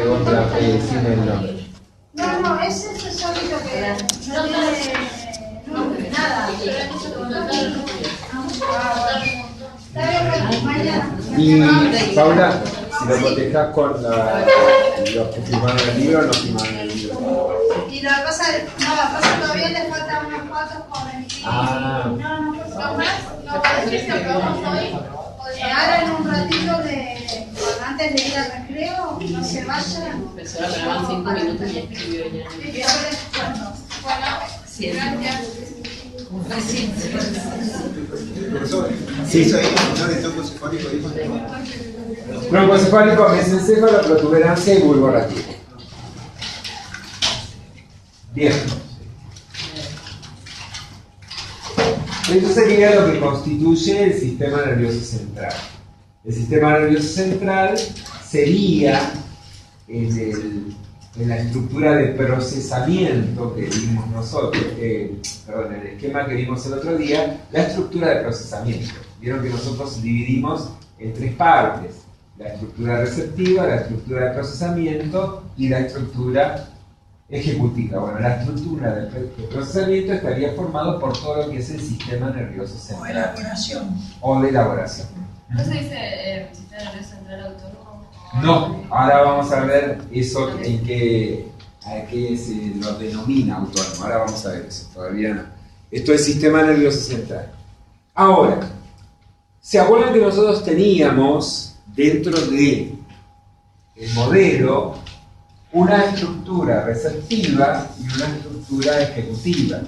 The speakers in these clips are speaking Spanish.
otra sin el nombre. No, es ese solito que no tiene nombre, nada. Y Paula, si lo cotejas con los que firmaron el libro, no firmaron el libro. Y lo que pasa, todavía le faltan unos cuantos por emitir. Ahora en un ratito, antes de ir al recreo, no se vayan. Empezó a grabar 5 minutos y escribió ya. Bueno, Sí, gracias. Profesor, Sí. ¿eso ahí no de troncocefálico dijo? Troncocefálico, mesencéfalo, protuberancia y bulbo raquídeo. Bien. Esto sería lo que constituye el sistema nervioso central. El sistema nervioso central sería en la estructura de procesamiento que vimos nosotros, perdón, el esquema que vimos el otro día, la estructura de procesamiento. Vieron que nosotros dividimos en tres partes: la estructura receptiva, la estructura de procesamiento y la estructura ejecutiva. Bueno, la estructura de procesamiento estaría formado por todo lo que es el sistema nervioso central. O elaboración. O de elaboración. ¿No se dice sistema nervioso central autónomo? No, ahora vamos a ver eso a qué se lo denomina autónomo. Ahora vamos a ver eso, todavía no. Esto es sistema nervioso central. Ahora, ¿se acuerdan que nosotros teníamos dentro del modelo una estructura receptiva y una estructura ejecutiva?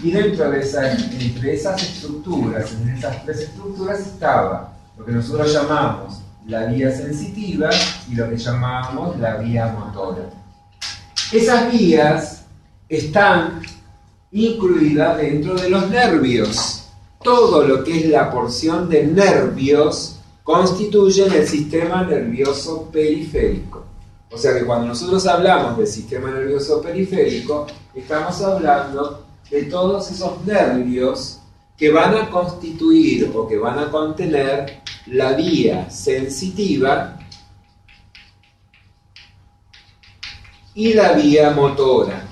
Y dentro de entre esas estructuras, en esas tres estructuras estaba lo que nosotros llamamos la vía sensitiva y lo que llamamos la vía motora. Esas vías están incluidas dentro de los nervios. Todo lo que es la porción de nervios constituye el sistema nervioso periférico. O sea que cuando nosotros hablamos del sistema nervioso periférico, estamos hablando de todos esos nervios que van a constituir o que van a contener la vía sensitiva y la vía motora.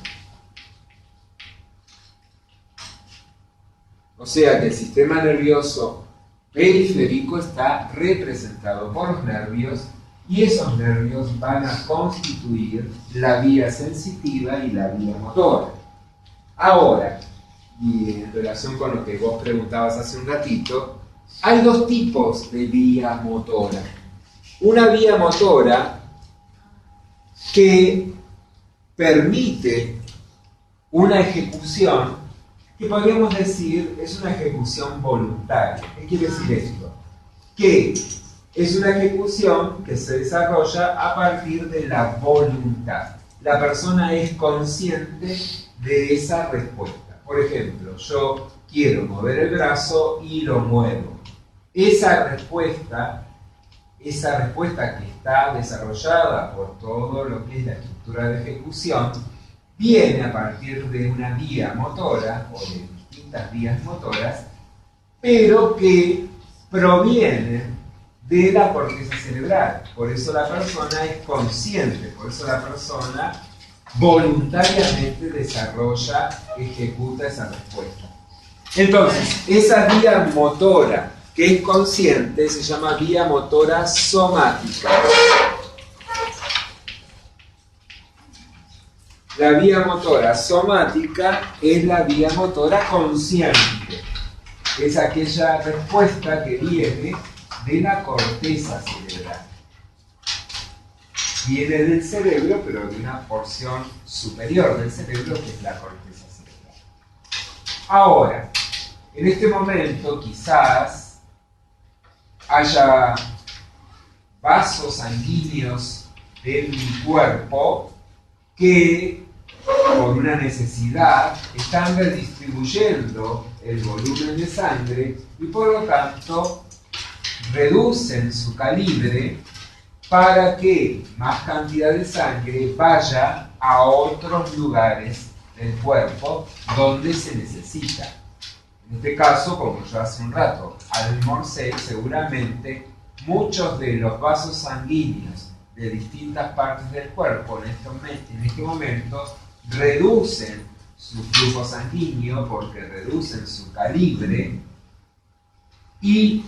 O sea que el sistema nervioso periférico está representado por los nervios y esos nervios van a constituir la vía sensitiva y la vía motora. Ahora, y en relación con lo que vos preguntabas hace un ratito, hay dos tipos de vía motora. Una vía motora que permite una ejecución que podríamos decir es una ejecución voluntaria. ¿Qué quiere decir esto? Que es una ejecución que se desarrolla a partir de la voluntad. La persona es consciente de esa respuesta. Por ejemplo, yo quiero mover el brazo y lo muevo. Esa respuesta que está desarrollada por todo lo que es la estructura de ejecución, viene a partir de una vía motora o de distintas vías motoras, pero que provienen de la corteza cerebral. Por eso la persona es consciente, por eso la persona voluntariamente desarrolla, ejecuta esa respuesta. Entonces, esa vía motora que es consciente se llama vía motora somática. La vía motora somática es la vía motora consciente. Es aquella respuesta que viene de la corteza cerebral. Viene del cerebro, pero de una porción superior del cerebro, que es la corteza cerebral. Ahora, en este momento quizás haya vasos sanguíneos de mi cuerpo que, por una necesidad, están redistribuyendo el volumen de sangre y por lo tanto reducen su calibre para que más cantidad de sangre vaya a otros lugares del cuerpo donde se necesita. En este caso, como yo hace un rato almorcé, seguramente muchos de los vasos sanguíneos de distintas partes del cuerpo en este momento reducen su flujo sanguíneo porque reducen su calibre y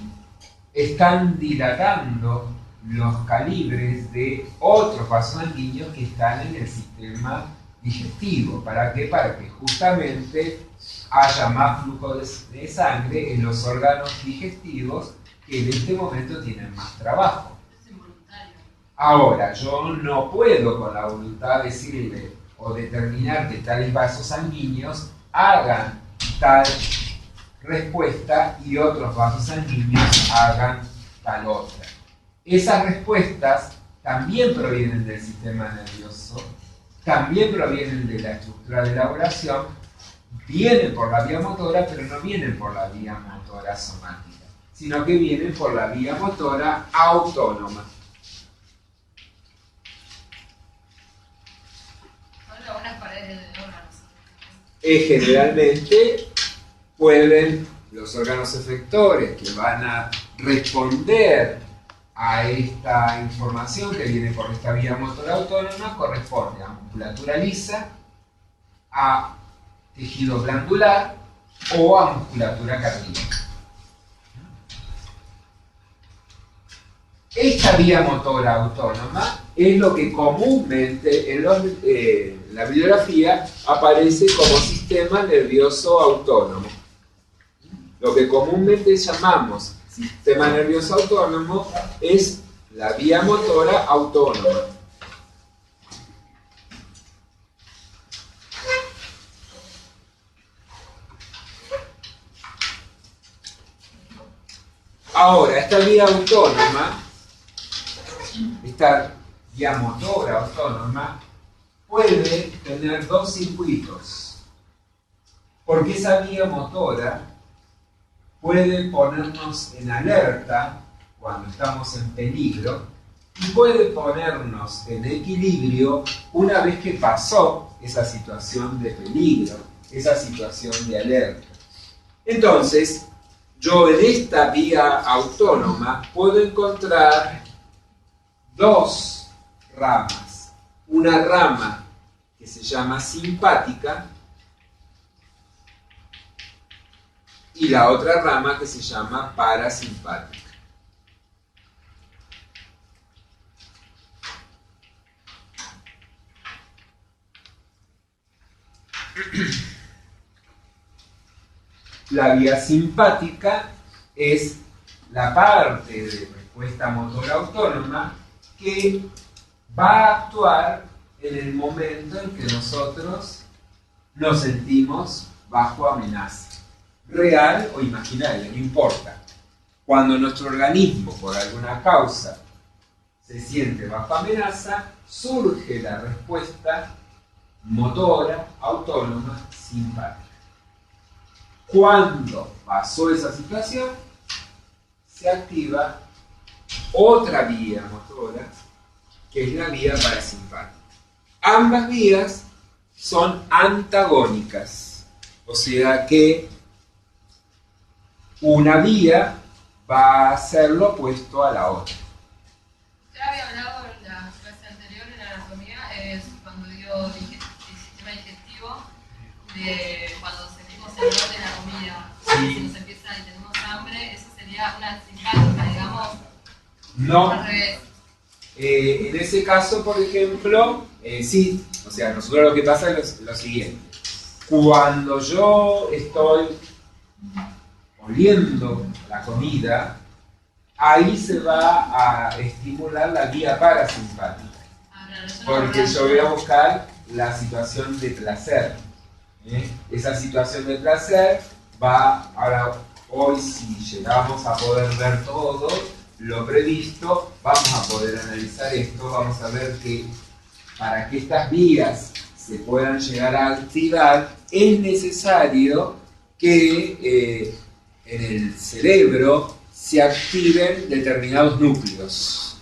están dilatando los calibres de otros vasos sanguíneos que están en el sistema digestivo. ¿Para qué? Para que justamente haya más flujo de sangre en los órganos digestivos que en este momento tienen más trabajo. Es involuntario. Ahora, yo no puedo con la voluntad decirle o determinar que tales vasos sanguíneos hagan tal respuesta y otros vasos sanguíneos hagan tal otra. Esas respuestas también provienen del sistema nervioso, también provienen de la estructura de elaboración, vienen por la vía motora, pero no vienen por la vía motora somática, sino que vienen por la vía motora autónoma. Son algunas paredes de órganos. Generalmente pueden los órganos efectores que van a responder a esta información que viene por esta vía motora autónoma corresponde a musculatura lisa, a tejido glandular o a musculatura cardíaca. Esta vía motora autónoma es lo que comúnmente en la bibliografía aparece como sistema nervioso autónomo. Lo que comúnmente llamamos sistema nervioso autónomo es la vía motora autónoma. Ahora, esta vía autónoma, esta vía motora autónoma, puede tener dos circuitos, porque esa vía motora puede ponernos en alerta cuando estamos en peligro y puede ponernos en equilibrio una vez que pasó esa situación de peligro, esa situación de alerta. Entonces, yo en esta vía autónoma puedo encontrar dos ramas. Una rama que se llama simpática y la otra rama que se llama parasimpática. La vía simpática es la parte de respuesta motora autónoma que va a actuar en el momento en que nosotros nos sentimos bajo amenaza, real o imaginaria, no importa. Cuando nuestro organismo, por alguna causa, se siente bajo amenaza, surge la respuesta motora autónoma simpática. Cuando pasó esa situación, se activa otra vía motora, que es la vía parasimpática. Ambas vías son antagónicas, o sea que una vía va a ser lo opuesto a la otra. Usted había hablado en la clase anterior, en anatomía, cuando dio el sistema digestivo, de cuando sentimos el olor de la comida, Sí. si nos empieza y tenemos hambre, eso sería una simpática, digamos, No. al revés. En ese caso, por ejemplo, sí, o sea, nosotros lo que pasa es lo siguiente. Cuando yo estoy oliendo la comida, ahí se va a estimular la vía parasimpática, porque yo voy a buscar la situación de placer. Esa situación de placer va, ahora hoy si llegamos a poder ver todo lo previsto, vamos a poder analizar esto, vamos a ver que para que estas vías se puedan llegar a activar es necesario que en el cerebro se activen determinados núcleos.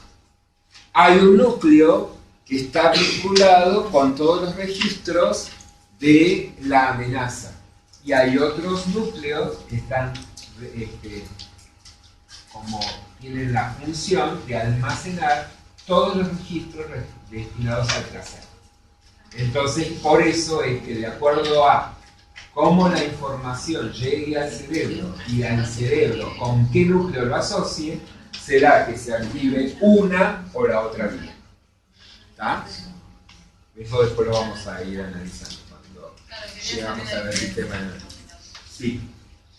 Hay un núcleo que está vinculado con todos los registros de la amenaza y hay otros núcleos que están como tienen la función de almacenar todos los registros destinados al placer. Entonces, por eso es que de acuerdo a cómo la información llegue al cerebro y al cerebro con qué núcleo lo asocie, será que se active una o la otra vía. ¿Está? Eso después lo vamos a ir analizando cuando llegamos a ver el sistema de sí.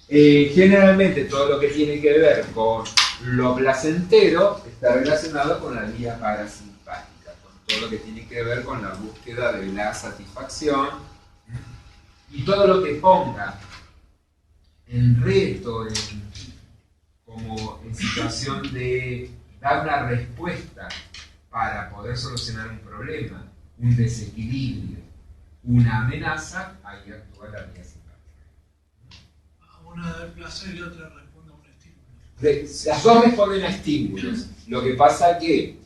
Generalmente todo lo que tiene que ver con lo placentero está relacionado con la vía parasimpática, con todo lo que tiene que ver con la búsqueda de la satisfacción, y todo lo que ponga en reto, como en situación de dar una respuesta para poder solucionar un problema, un desequilibrio, una amenaza, ahí actúa la vía simpática. Una da el placer y otra responde a un estímulo. Las dos responden a estímulos. Lo que pasa es que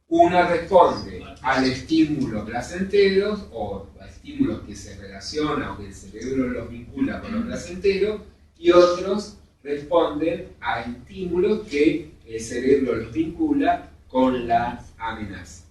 una responde al estímulo placentero o a estímulos que se relacionan o que el cerebro los vincula con lo placentero, y otros responden a estímulos que el cerebro los vincula con la amenaza.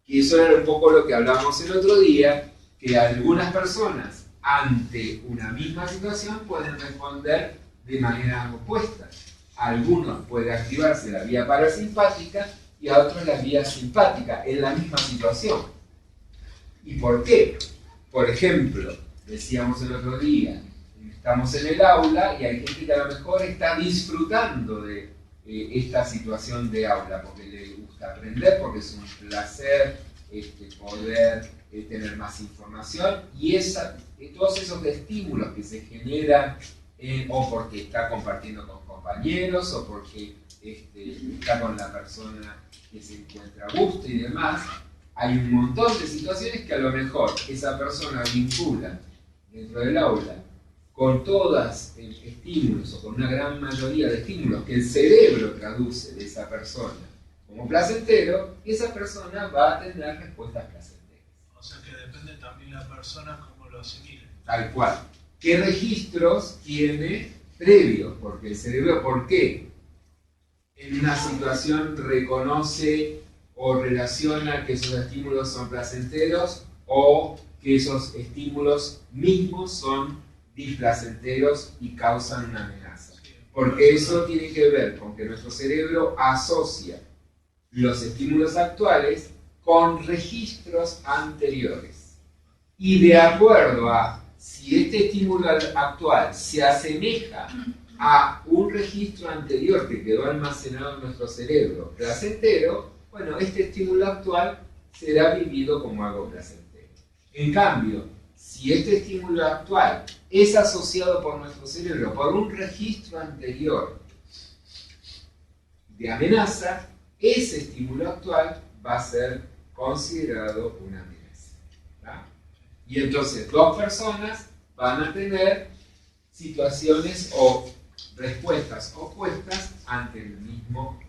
Y eso era un poco lo que hablamos el otro día, que algunas personas ante una misma situación pueden responder de manera opuesta. A algunos puede activarse la vía parasimpática y a otros la vía simpática en la misma situación. ¿Y por qué? Por ejemplo, decíamos el otro día, estamos en el aula y hay gente que a lo mejor está disfrutando de esta situación de aula porque le gusta aprender, porque es un placer poder tener más información, y todos esos estímulos que se generan o porque está compartiendo con compañeros o porque está con la persona que se encuentra a gusto y demás. Hay un montón de situaciones que a lo mejor esa persona vincula dentro del aula con todos estímulos o con una gran mayoría de estímulos que el cerebro traduce de esa persona como placentero, y esa persona va a tener respuestas placenteras. O sea que depende también la persona cómo lo asimile. Tal cual. ¿Qué registros tiene previos? Porque el cerebro, ¿por qué en una situación reconoce o relaciona que esos estímulos son placenteros o que esos estímulos mismos son displacenteros y causan una amenaza? Porque eso tiene que ver con que nuestro cerebro asocia los estímulos actuales con registros anteriores. Y de acuerdo a si este estímulo actual se asemeja a un registro anterior que quedó almacenado en nuestro cerebro placentero, bueno, este estímulo actual será vivido como algo placentero. En cambio, si este estímulo actual es asociado por nuestro cerebro por un registro anterior de amenaza, ese estímulo actual va a ser considerado una amenaza. ¿Tá? Y entonces dos personas van a tener situaciones o respuestas opuestas ante el mismo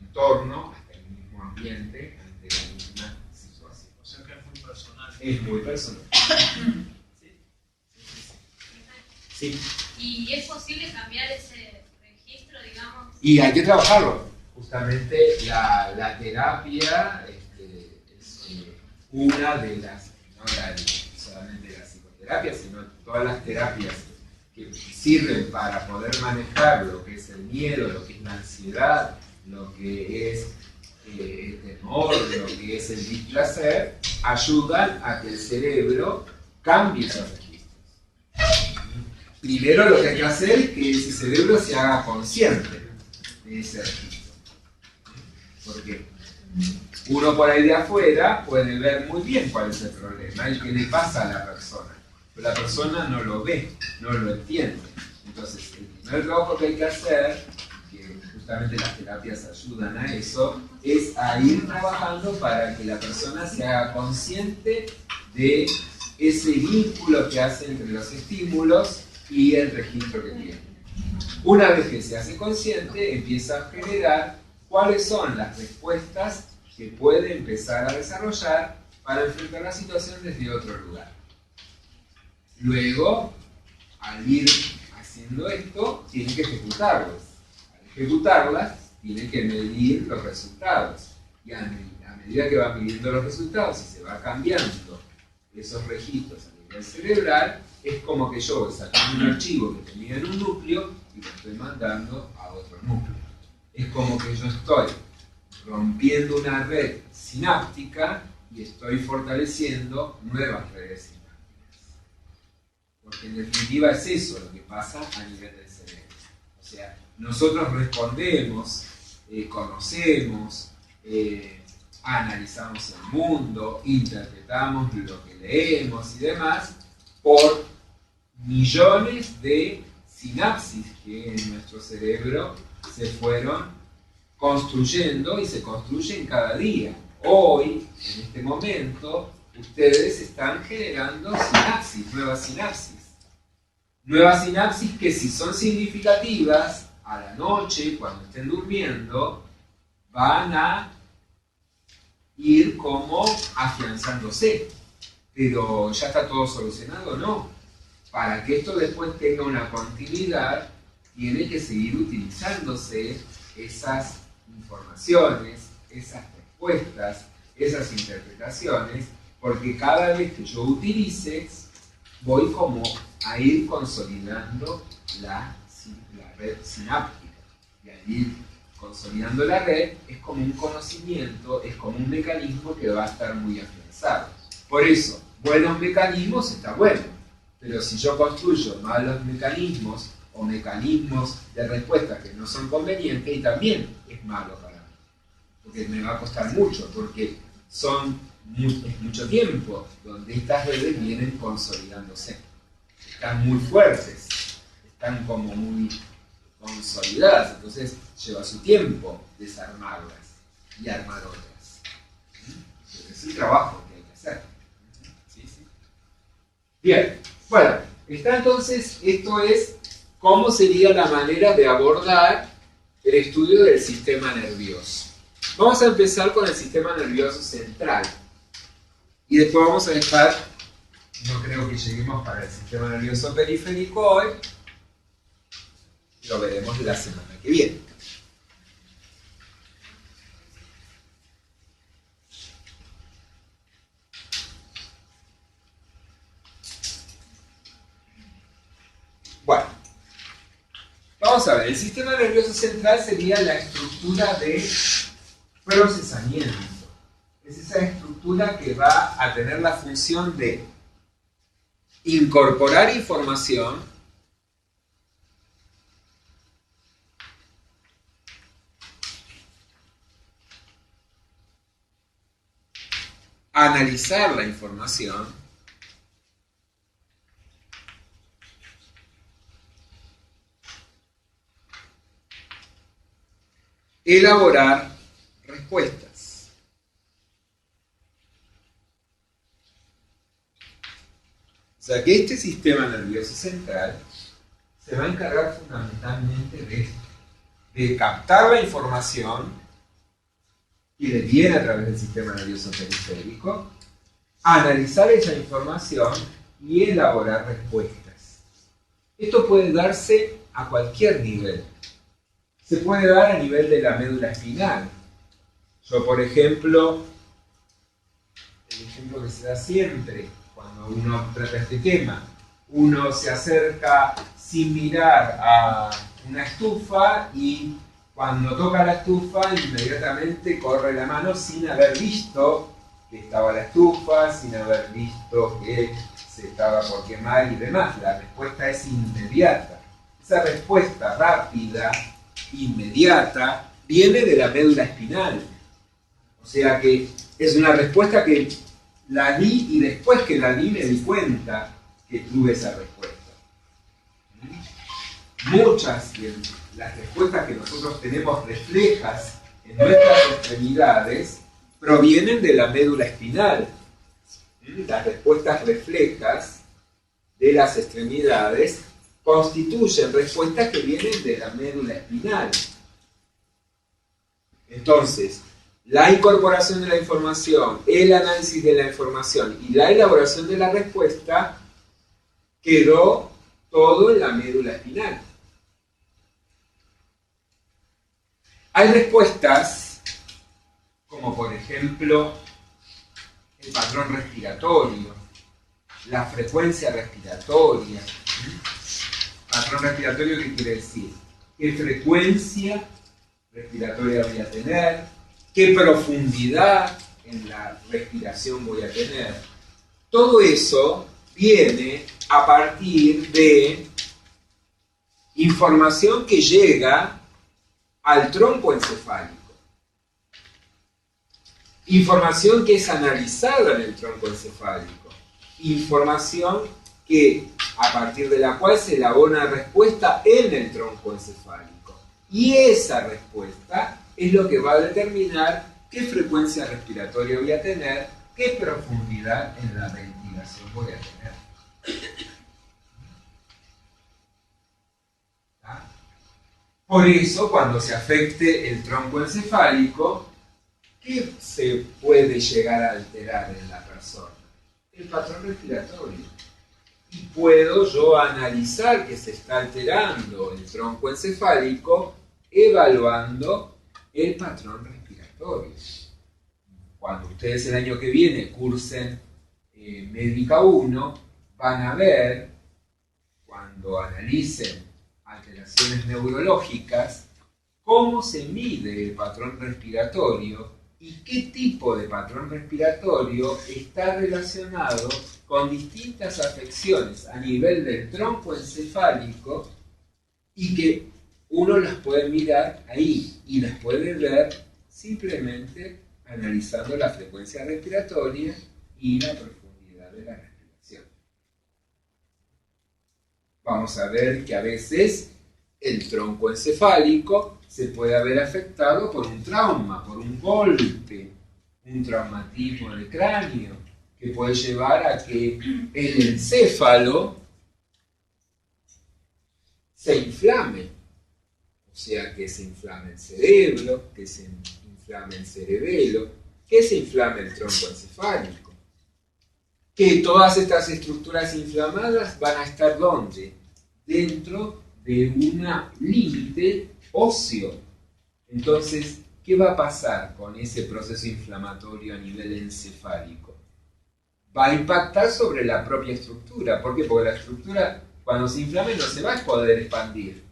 entorno, ante el mismo ambiente, ante la misma situación. O sea que es muy personal. Es muy personal. Sí. ¿Y es posible cambiar ese registro, digamos? Y hay que trabajarlo. Justamente la terapia es una de las, no solamente la psicoterapia, sino todas las terapias que sirven para poder manejar lo que es el miedo, lo que es la ansiedad, lo que es el temor, lo que es el displacer, ayudan a que el cerebro cambie esos registros. Primero lo que hay que hacer es que ese cerebro se haga consciente de ese registro. Porque uno por ahí de afuera puede ver muy bien cuál es el problema y qué le pasa a la persona, pero la persona no lo ve, no lo entiende. Entonces, el primer trabajo que hay que hacer, que justamente las terapias ayudan a eso, es a ir trabajando para que la persona se haga consciente de ese vínculo que hace entre los estímulos y el registro que tiene. Una vez que se hace consciente, empieza a generar cuáles son las respuestas que puede empezar a desarrollar para enfrentar la situación desde otro lugar. Luego, al ir haciendo esto, tiene que ejecutarlas. Al ejecutarlas, tiene que medir los resultados. y a medida que va midiendo los resultados y se va cambiando esos registros a nivel cerebral, es como que yo voy sacando un archivo que tenía en un núcleo y lo estoy mandando a otro núcleo. Es como que yo estoy rompiendo una red sináptica y estoy fortaleciendo nuevas redes sinápticas. Porque en definitiva es eso lo que pasa a nivel del cerebro. O sea, nosotros respondemos, conocemos, analizamos el mundo, interpretamos lo que leemos y demás por millones de sinapsis que en nuestro cerebro se fueron construyendo y se construyen cada día. Hoy, en este momento, ustedes están generando sinapsis, nuevas sinapsis. Nuevas sinapsis que si son significativas, a la noche, cuando estén durmiendo, van a ir como afianzándose. Pero ¿ya está todo solucionado? No. Para que esto después tenga una continuidad, tiene que seguir utilizándose esas informaciones, esas respuestas, esas interpretaciones, porque cada vez que yo utilice, voy como a ir consolidando la red sináptica. Y al ir consolidando la red, es como un conocimiento, es como un mecanismo que va a estar muy afianzado. Por eso, buenos mecanismos está bueno, pero si yo construyo malos mecanismos o mecanismos de respuesta que no son convenientes, y también es malo para mí, porque me va a costar mucho, porque es mucho tiempo donde estas redes vienen consolidándose, están muy fuertes, están como muy consolidadas, entonces lleva su tiempo desarmarlas y armar otras. Es el trabajo que hay que hacer. ¿Sí? Bien, bueno, está entonces, esto es cómo sería la manera de abordar el estudio del sistema nervioso. Vamos a empezar con el sistema nervioso central y después vamos a dejar, no creo que lleguemos para el sistema nervioso periférico hoy, lo veremos la semana que viene. Bueno, vamos a ver, el sistema nervioso central sería la estructura de procesamiento. Es esa estructura que va a tener la función de incorporar información, analizar la información, elaborar respuestas. O sea que este sistema nervioso central se va a encargar fundamentalmente de captar la información que le viene a través del sistema nervioso periférico, analizar esa información y elaborar respuestas. Esto puede darse a cualquier nivel. Se puede dar a nivel de la médula espinal. Yo, por ejemplo, el ejemplo que se da siempre cuando uno trata este tema, uno se acerca sin mirar a una estufa y cuando toca la estufa inmediatamente corre la mano sin haber visto que estaba la estufa, sin haber visto que se estaba por quemar y demás. La respuesta es inmediata. Esa respuesta rápida, inmediata, viene de la médula espinal. O sea que es una respuesta que la di y después que la di me di cuenta que tuve esa respuesta. Muchas de las respuestas que nosotros tenemos reflejas en nuestras extremidades provienen de la médula espinal. Las respuestas reflejas de las extremidades constituyen respuestas que vienen de la médula espinal. Entonces, la incorporación de la información, el análisis de la información y la elaboración de la respuesta quedó todo en la médula espinal. Hay respuestas como por ejemplo el patrón respiratorio, la frecuencia respiratoria. ¿Patrón respiratorio qué quiere decir? ¿Qué frecuencia respiratoria voy a tener? ¿Qué profundidad en la respiración voy a tener? Todo eso viene a partir de información que llega al tronco encefálico. Información que es analizada en el tronco encefálico. Información que, a partir de la cual se elabora una respuesta en el tronco encefálico. Y esa respuesta es lo que va a determinar qué frecuencia respiratoria voy a tener, qué profundidad en la ventilación voy a tener. ¿Ah? Por eso, cuando se afecte el tronco encefálico, ¿qué se puede llegar a alterar en la persona? El patrón respiratorio. Y puedo yo analizar que se está alterando el tronco encefálico evaluando el patrón respiratorio. Cuando ustedes el año que viene cursen Médica 1, van a ver, cuando analicen alteraciones neurológicas, cómo se mide el patrón respiratorio y qué tipo de patrón respiratorio está relacionado con distintas afecciones a nivel del tronco encefálico y que uno las puede mirar ahí y las puede ver simplemente analizando la frecuencia respiratoria y la profundidad de la respiración. Vamos a ver que a veces el tronco encefálico se puede haber afectado por un trauma, por un golpe, un traumatismo del cráneo, que puede llevar a que el encéfalo se inflame. O sea, que se inflame el cerebro, que se inflame el cerebelo, que se inflame el tronco encefálico. Que todas estas estructuras inflamadas van a estar ¿dónde? Dentro de un límite óseo. Entonces, ¿qué va a pasar con ese proceso inflamatorio a nivel encefálico? Va a impactar sobre la propia estructura. ¿Por qué? Porque la estructura, cuando se inflame, no se va a poder expandir.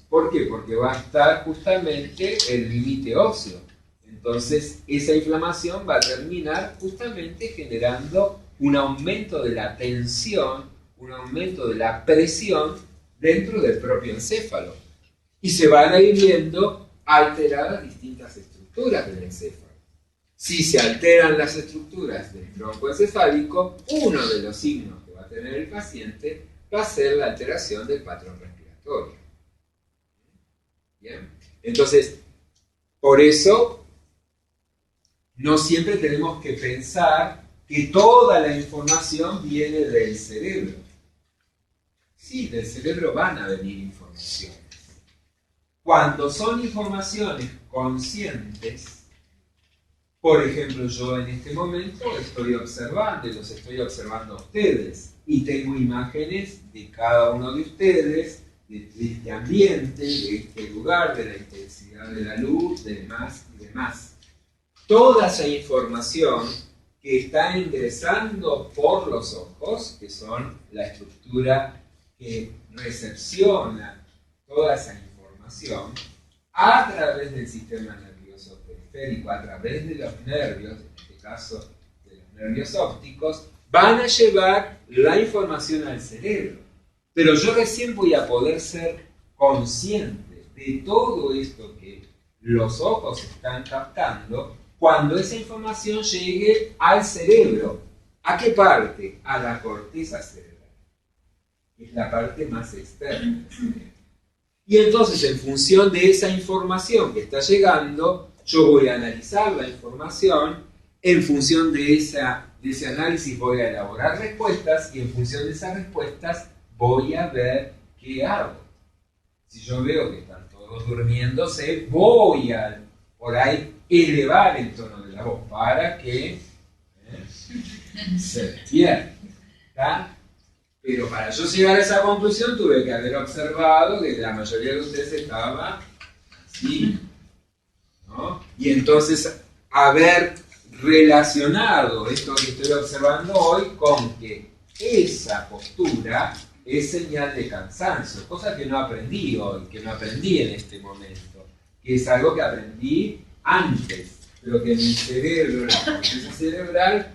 ¿Por qué? Porque va a estar justamente el límite óseo. Entonces, esa inflamación va a terminar justamente generando un aumento de la tensión, un aumento de la presión dentro del propio encéfalo. Y se van a ir viendo alteradas distintas estructuras del encéfalo. Si se alteran las estructuras del tronco encefálico, uno de los signos que va a tener el paciente va a ser la alteración del patrón respiratorio. ¿Bien? Entonces, por eso, no siempre tenemos que pensar que toda la información viene del cerebro. Sí, del cerebro van a venir informaciones. Cuando son informaciones conscientes, por ejemplo, yo en este momento estoy observando, y los estoy observando a ustedes, y tengo imágenes de cada uno de ustedes, de este ambiente, de este lugar, de la intensidad de la luz, de demás y demás. Toda esa información que está ingresando por los ojos, que son la estructura que recepciona toda esa información, a través del sistema nervioso periférico, a través de los nervios, en este caso de los nervios ópticos, van a llevar la información al cerebro. Pero yo recién voy a poder ser consciente de todo esto que los ojos están captando cuando esa información llegue al cerebro. ¿A qué parte? A la corteza cerebral. Es la parte más externa del cerebro. Y entonces, en función de esa información que está llegando, yo voy a analizar la información, en función de ese análisis voy a elaborar respuestas, y en función de esas respuestas voy a ver qué hago. Si yo veo que están todos durmiéndose, voy a, por ahí, elevar el tono de la voz para que se despierten. ¿Está? Pero para yo llegar a esa conclusión tuve que haber observado que la mayoría de ustedes estaba así, ¿no? Y entonces haber relacionado esto que estoy observando hoy con que esa postura es señal de cansancio, cosa que no aprendí hoy, que no aprendí en este momento, que es algo que aprendí antes, pero que mi cerebro, la corteza cerebral,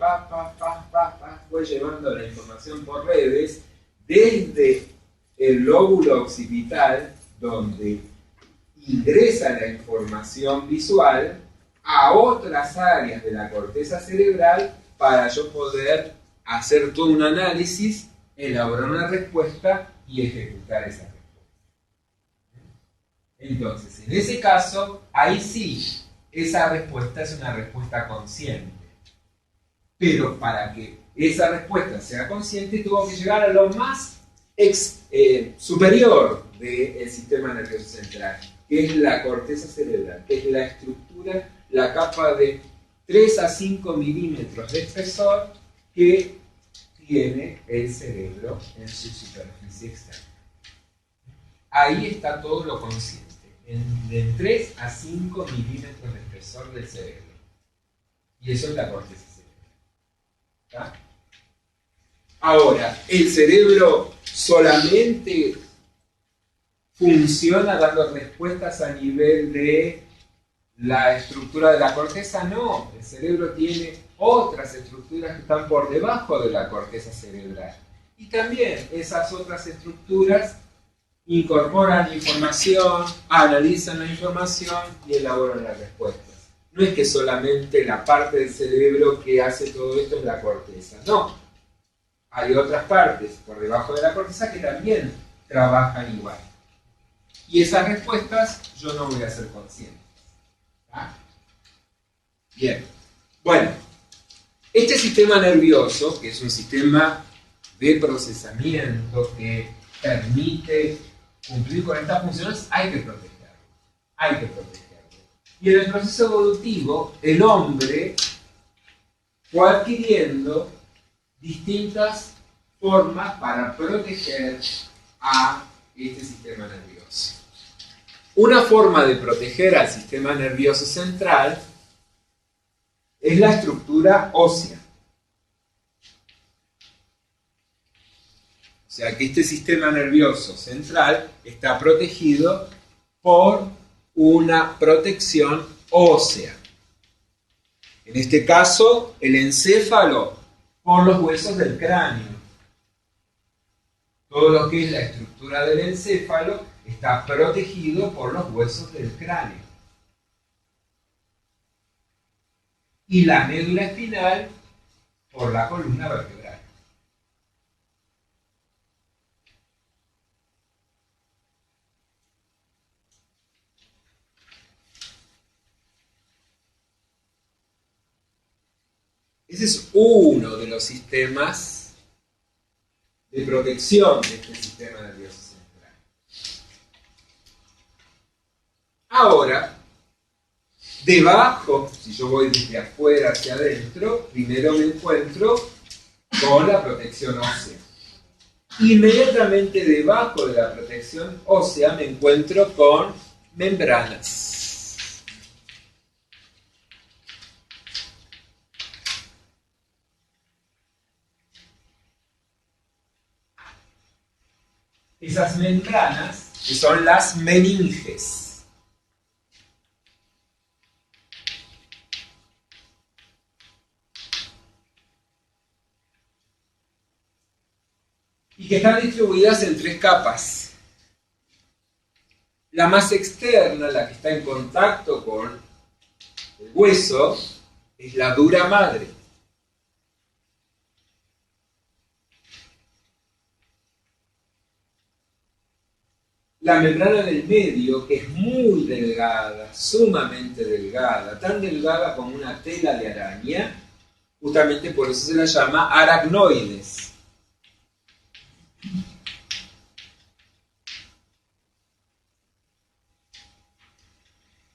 fue llevando la información por redes desde el lóbulo occipital, donde ingresa la información visual, a otras áreas de la corteza cerebral para yo poder hacer todo un análisis, elaborar una respuesta y ejecutar esa respuesta. Entonces, en ese caso, ahí sí, esa respuesta es una respuesta consciente. Pero para que esa respuesta sea consciente, tuvo que llegar a lo más superior del sistema nervioso central, que es la corteza cerebral, que es la estructura, la capa de 3 a 5 milímetros de espesor que tiene el cerebro en su superficie externa. Ahí está todo lo consciente, de 3 a 5 milímetros de espesor del cerebro. Y eso es la corteza cerebral. ¿Está? Ahora, el cerebro solamente funciona dando respuestas a nivel de la estructura de la corteza. No, el cerebro tiene otras estructuras que están por debajo de la corteza cerebral. Y también esas otras estructuras incorporan información, analizan la información y elaboran las respuestas. No es que solamente la parte del cerebro que hace todo esto es la corteza, no. Hay otras partes por debajo de la corteza que también trabajan igual. Y esas respuestas yo no voy a ser consciente. ¿Ah? Bien. Bueno, este sistema nervioso, que es un sistema de procesamiento que permite cumplir con estas funciones, hay que protegerlo. Hay que protegerlo. Y en el proceso evolutivo, el hombre fue adquiriendo distintas formas para proteger a este sistema nervioso. Una forma de proteger al sistema nervioso central es la estructura ósea. O sea que este sistema nervioso central está protegido por una protección ósea. En este caso, el encéfalo por los huesos del cráneo. Todo lo que es la estructura del encéfalo está protegido por los huesos del cráneo. Y la médula espinal por la columna vertebral. Ese es uno de los sistemas de protección de este sistema nervioso central. Ahora, debajo, si yo voy desde afuera hacia adentro, primero me encuentro con la protección ósea. Inmediatamente debajo de la protección ósea me encuentro con membranas. Esas membranas, que son las meninges. Y que están distribuidas en 3 capas. La más externa, la que está en contacto con el hueso, es la dura madre. La membrana del medio, que es muy delgada, sumamente delgada, tan delgada como una tela de araña, justamente por eso se la llama aracnoides.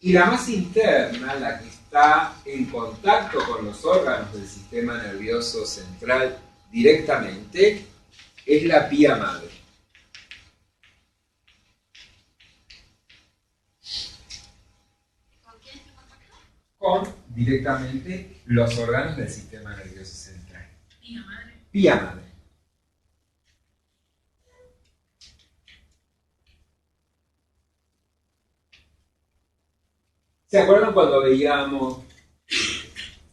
Y la más interna, la que está en contacto con los órganos del sistema nervioso central directamente, es la pía madre. Con directamente los órganos del sistema nervioso central. Pía madre. Pía madre. ¿Se acuerdan cuando veíamos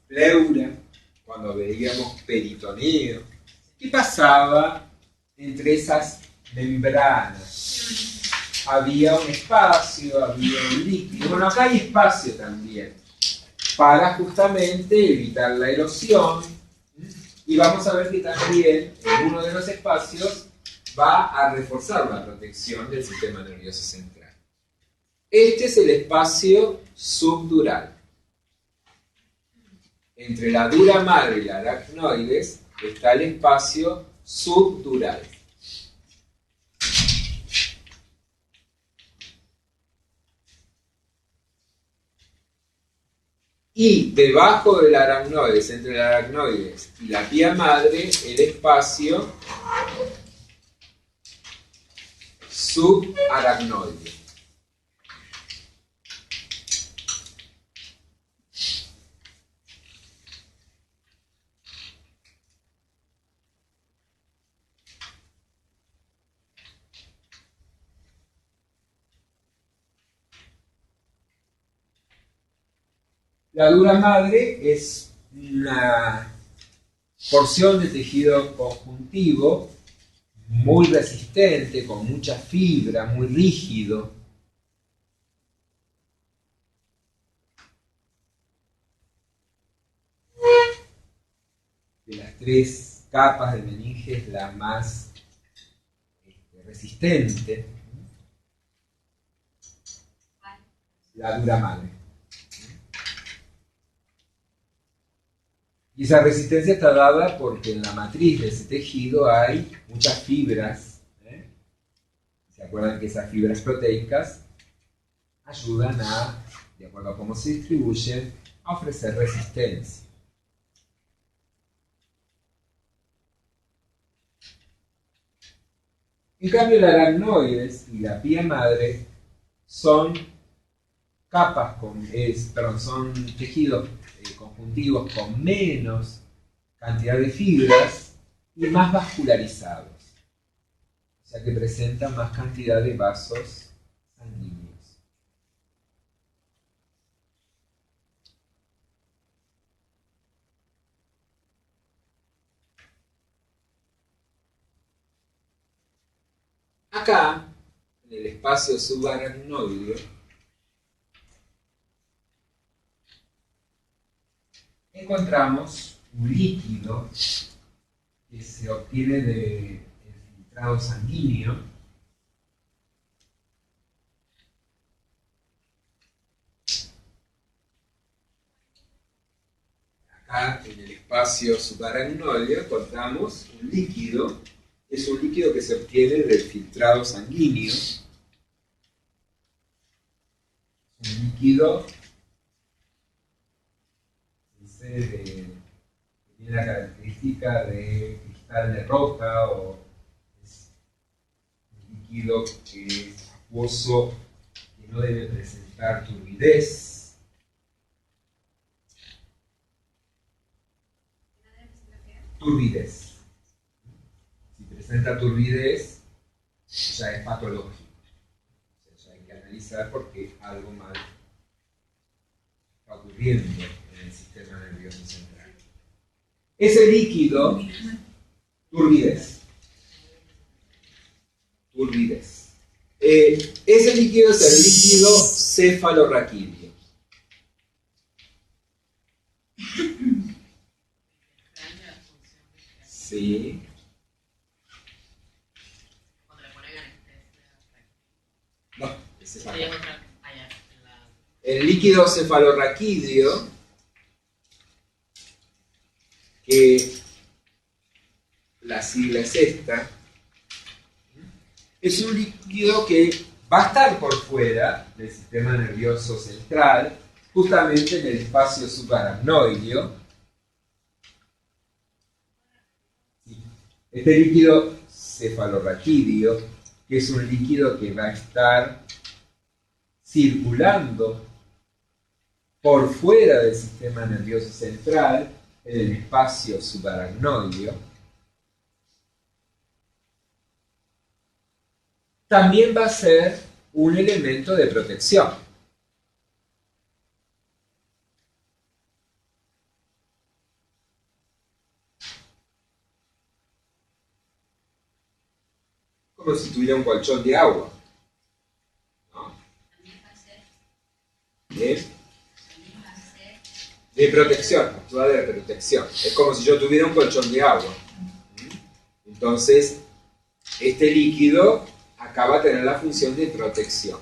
pleura, cuando veíamos peritoneo? ¿Qué pasaba entre esas membranas? Había un espacio, había un líquido. Bueno, acá hay espacio también para justamente evitar la erosión. Y vamos a ver que también en uno de los espacios va a reforzar la protección del sistema nervioso central. Este es el espacio subdural. Entre la dura madre y la aracnoides está el espacio subdural. Y debajo de la aracnoides, entre la aracnoides y la pía madre, el espacio subaracnoide. La dura madre es una porción de tejido conjuntivo muy resistente, con mucha fibra, muy rígido. De las tres capas de meninge es la más resistente. La dura madre. Y esa resistencia está dada porque en la matriz de ese tejido hay muchas fibras. ¿Se acuerdan que esas fibras proteicas ayudan a, de acuerdo a cómo se distribuyen, a ofrecer resistencia? En cambio, la aracnoides y la pía madre son son tejidos conjuntivos con menos cantidad de fibras y más vascularizados, o sea que presentan más cantidad de vasos sanguíneos. Acá, en el espacio subaracnoideo, encontramos un líquido que se obtiene del filtrado sanguíneo. Acá en el espacio subaracnoideo encontramos un líquido. Es un líquido que se obtiene del filtrado sanguíneo. Un líquido que tiene la característica de cristal de roca, o es un líquido que es acuoso, que no debe presentar turbidez. Turbidez. Si presenta turbidez, ya es patológico. O sea, ya hay que analizar porque algo mal está ocurriendo en el sistema nervioso central. Ese líquido, turbidez. Ese líquido es el líquido cefalorraquídeo. Sí. No, ese es acá. El líquido cefalorraquídeo, que la sigla es esta, es un líquido que va a estar por fuera del sistema nervioso central, justamente en el espacio subaracnoideo. Este líquido cefalorraquídeo, que es un líquido que va a estar circulando por fuera del sistema nervioso central, en el espacio subaracnoideo, también va a ser un elemento de protección. Como si tuviera un colchón de agua, ¿no? De protección, actúa de protección. Es como si yo tuviera un colchón de agua. Entonces, este líquido acaba de tener la función de protección.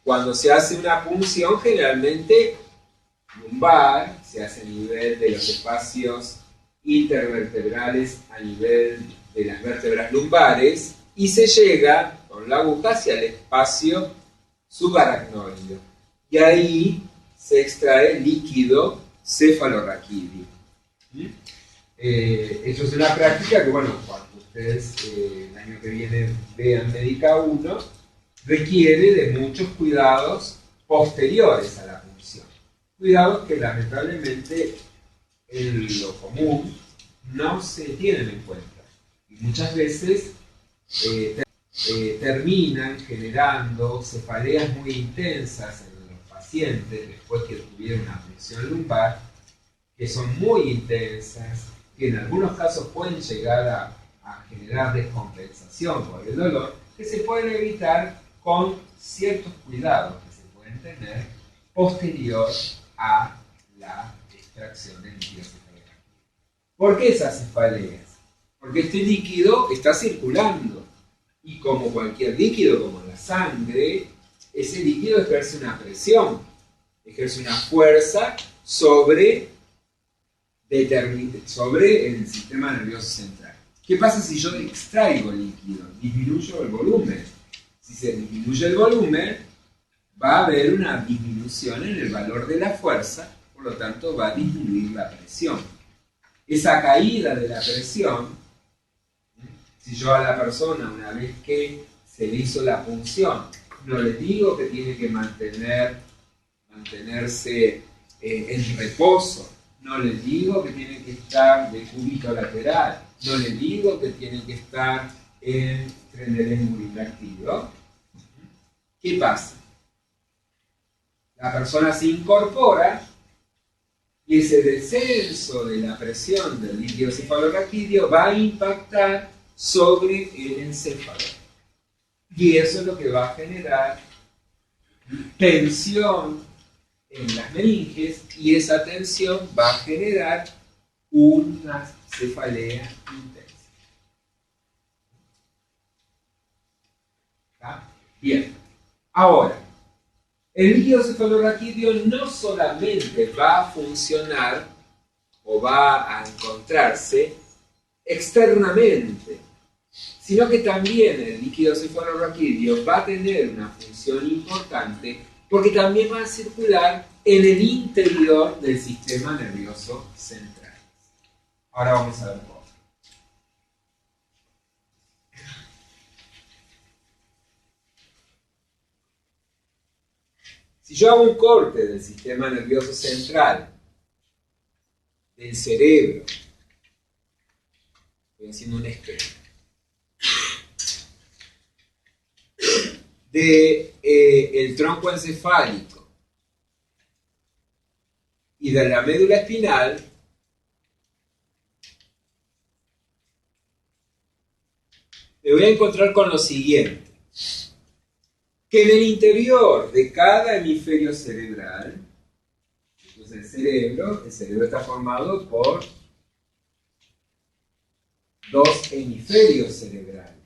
Cuando se hace una punción, generalmente lumbar, se hace a nivel de los espacios intervertebrales, a nivel de las vértebras lumbares, y se llega con la aguja hacia el espacio subaracnoideo. Y ahí se extrae líquido cefalorraquídeo. Esto es una práctica que, bueno, cuando ustedes el año que viene vean Médica 1, requiere de muchos cuidados posteriores a la punción. Cuidados que lamentablemente en lo común no se tienen en cuenta. Y muchas veces terminan generando cefaleas muy intensas en los pacientes después que tuvieron una punción lumbar, que son muy intensas, que en algunos casos pueden llegar a generar descompensación por el dolor, que se pueden evitar con ciertos cuidados que se pueden tener posterior a la extracción del líquido cefalorraquídeo. ¿Por qué esas cefaleas? Porque este líquido está circulando y como cualquier líquido, como la sangre, ese líquido ejerce una presión, ejerce una fuerza sobre el sistema nervioso central. ¿Qué pasa si yo extraigo líquido? Disminuyo el volumen. Si se disminuye el volumen, va a haber una disminución en el valor de la fuerza, por lo tanto va a disminuir la presión. Esa caída de la presión, si yo a la persona, una vez que se le hizo la punción, no le digo que tiene que mantenerse en reposo, no le digo que tiene que estar de cúbito lateral, no le digo que tiene que estar en trenelismo invertido. ¿Qué pasa? La persona se incorpora y ese descenso de la presión del líquido cefalorraquídeo va a impactar sobre el encéfalo. Y eso es lo que va a generar tensión en las meninges y esa tensión va a generar una cefalea intensa. ¿Está? Bien. Ahora, el líquido cefalorraquídeo no solamente va a funcionar o va a encontrarse externamente, sino que también el líquido cefalorraquídeo va a tener una función importante porque también va a circular en el interior del sistema nervioso central. Ahora vamos a ver cómo. Si yo hago un corte del sistema nervioso central, del cerebro, estoy haciendo un esquema, del tronco encefálico y de la médula espinal, me voy a encontrar con lo siguiente, que en el interior de cada hemisferio cerebral, entonces el cerebro está formado por dos hemisferios cerebrales.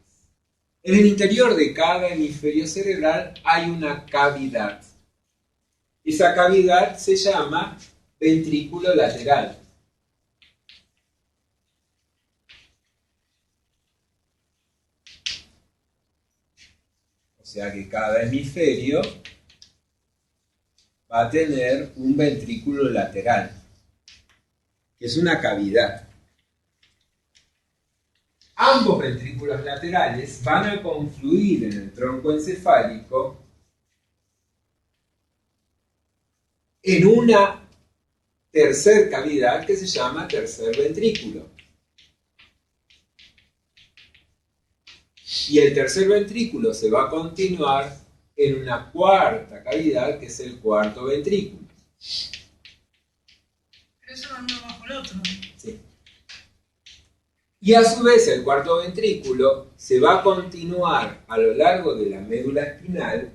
En el interior de cada hemisferio cerebral hay una cavidad. Esa cavidad se llama ventrículo lateral. O sea que cada hemisferio va a tener un ventrículo lateral, que es una cavidad. Ambos ventrículos laterales van a confluir en el tronco encefálico en una tercer cavidad que se llama tercer ventrículo. Y el tercer ventrículo se va a continuar en una cuarta cavidad que es el cuarto ventrículo. Pero eso no es uno bajo el otro. Sí. Y a su vez el cuarto ventrículo se va a continuar a lo largo de la médula espinal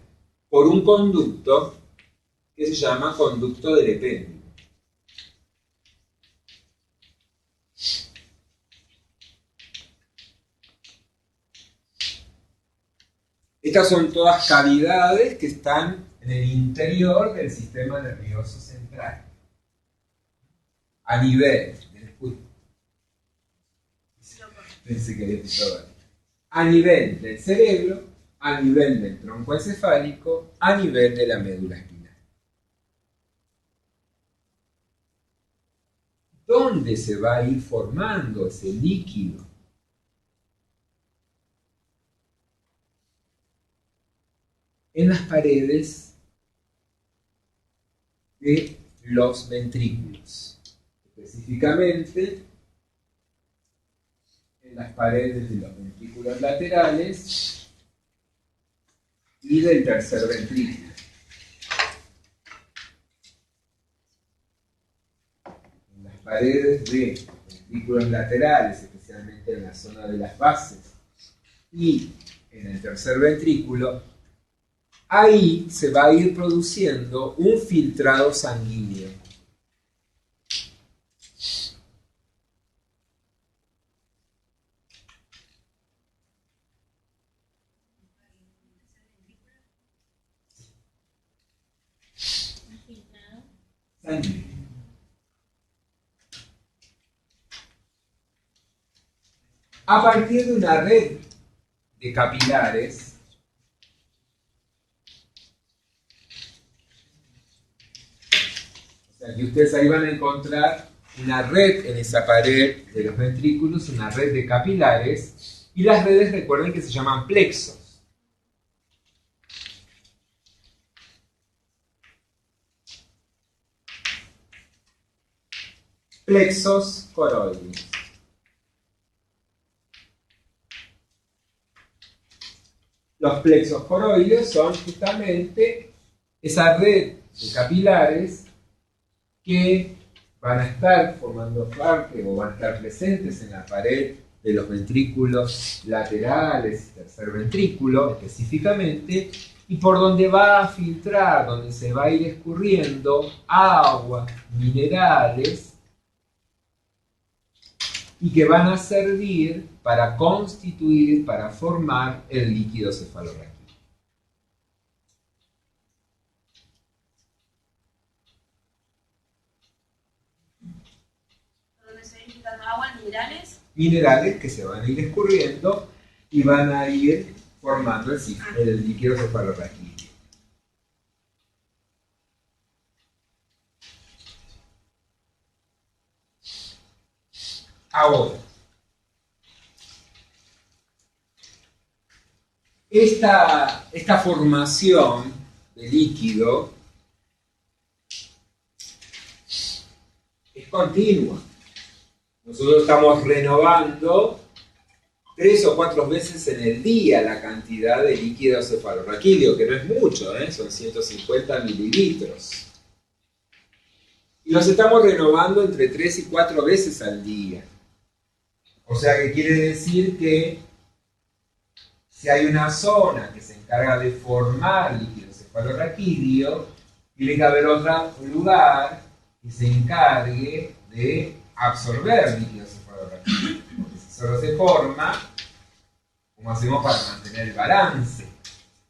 por un conducto que se llama conducto del epéndido. Estas son todas cavidades que están en el interior del sistema nervioso central. A nivel del pensé que había empezado ahí. A nivel del cerebro, a nivel del tronco encefálico, a nivel de la médula espinal. ¿Dónde se va a ir formando ese líquido? En las paredes de los ventrículos, específicamente en las paredes de los ventrículos laterales y del tercer ventrículo. En las paredes de ventrículos laterales, especialmente en la zona de las bases, y en el tercer ventrículo, ahí se va a ir produciendo un filtrado sanguíneo. Sanguíneo. A partir de una red de capilares, o sea que ustedes ahí van a encontrar una red en esa pared de los ventrículos, una red de capilares, y las redes recuerden que se llaman plexos. Plexos coroides. Los plexos coroides son justamente esa red de capilares que van a estar formando parte o van a estar presentes en la pared de los ventrículos laterales, tercer ventrículo específicamente, y por donde va a filtrar, donde se va a ir escurriendo agua, minerales, y que van a servir para constituir, para formar el líquido cefalorraquídeo. Donde se va quitando agua, minerales. Minerales que se van a ir escurriendo y van a ir formando el líquido cefalorraquídeo. Ahora, esta formación de líquido es continua. Nosotros estamos renovando 3 o 4 veces en el día la cantidad de líquido cefalorraquídeo, que no es mucho, son 150 mililitros. Y los estamos renovando entre 3 y 4 veces al día. O sea que quiere decir que si hay una zona que se encarga de formar líquido cefalorraquídeo, tiene que haber otro lugar que se encargue de absorber líquido cefalorraquídeo. Porque si solo se forma, ¿cómo hacemos para mantener el balance?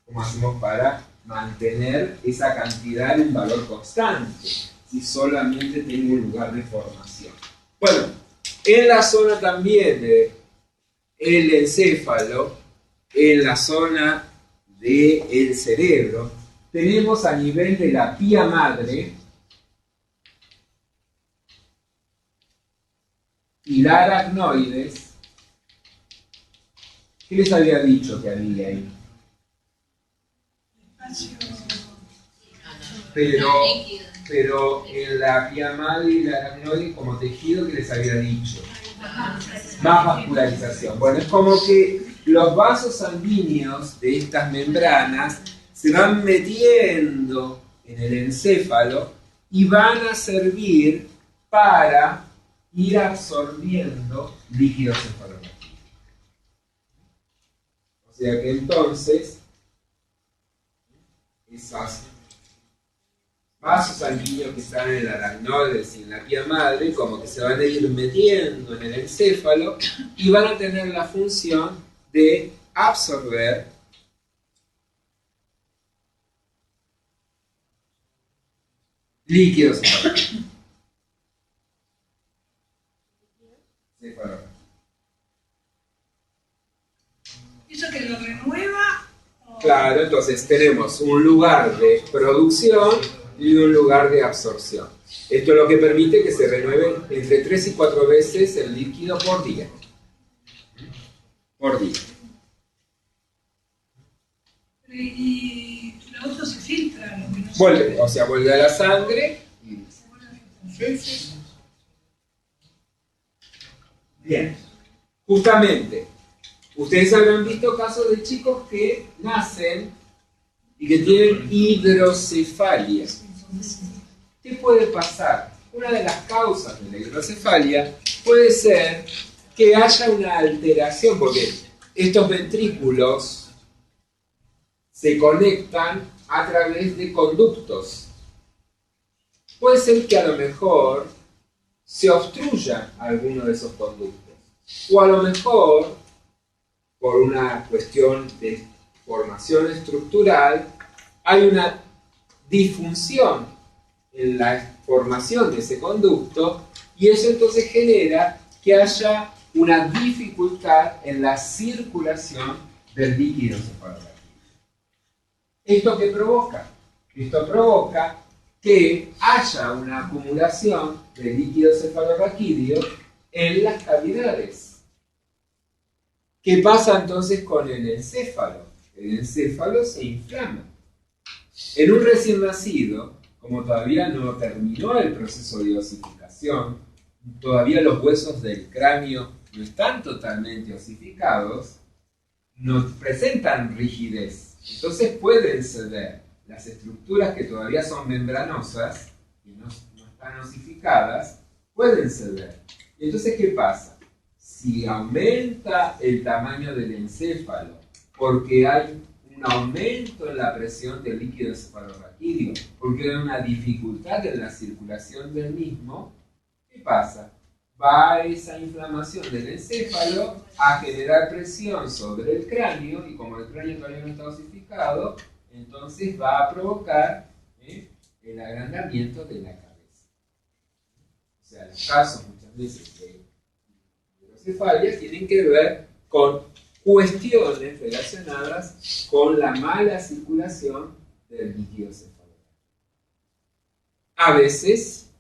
¿Cómo hacemos para mantener esa cantidad en un valor constante si solamente tengo un lugar de formación? Bueno, en la zona también del encéfalo, en la zona del cerebro, tenemos a nivel de la pía madre y la aracnoides. ¿Qué les había dicho que había ahí? pero en la vía madre y la aracnoide como tejido que les había dicho. Más vascularización. Bueno, es como que los vasos sanguíneos de estas membranas se van metiendo en el encéfalo y van a servir para ir absorbiendo líquido cefalorraquídeo. O sea que entonces esos vasos sanguíneos que están en la aracnoides y en la vía madre como que se van a ir metiendo en el encéfalo y van a tener la función de absorber líquidos cefalorraquídeos. ¿Eso que lo renueva? Claro, entonces tenemos un lugar de producción y un lugar de absorción. Esto es lo que permite que se renueve entre 3 y 4 veces el líquido por día. Por día. Y lo otro se filtra, lo que no se Vuelve, o sea, vuelve a la sangre. Bien. Justamente, ustedes habrán visto casos de chicos que nacen y que tienen hidrocefalia. ¿Qué puede pasar? Una de las causas de la hidrocefalia puede ser que haya una alteración, porque estos ventrículos se conectan a través de conductos. Puede ser que a lo mejor se obstruya alguno de esos conductos, o a lo mejor, por una cuestión de formación estructural, hay una disfunción en la formación de ese conducto y eso entonces genera que haya una dificultad en la circulación del líquido cefalorraquídeo. ¿Esto qué provoca? Esto provoca que haya una acumulación de líquido cefalorraquídeo en las cavidades. ¿Qué pasa entonces con el encéfalo? El encéfalo se inflama. En un recién nacido, como todavía no terminó el proceso de osificación, todavía los huesos del cráneo no están totalmente osificados, no presentan rigidez. Entonces pueden ceder. Las estructuras que todavía son membranosas y no están osificadas, pueden ceder. Y entonces, ¿qué pasa? Si aumenta el tamaño del encéfalo porque hay un aumento en la presión del líquido cefalorraquídeo, porque hay una dificultad en la circulación del mismo, ¿qué pasa? Va esa inflamación del encéfalo a generar presión sobre el cráneo y como el cráneo todavía no está osificado, entonces va a provocar el agrandamiento de la cabeza. O sea, los casos muchas veces de hidrocefalia tienen que ver con cuestiones relacionadas con la mala circulación del líquido cefalorraquídeo. A veces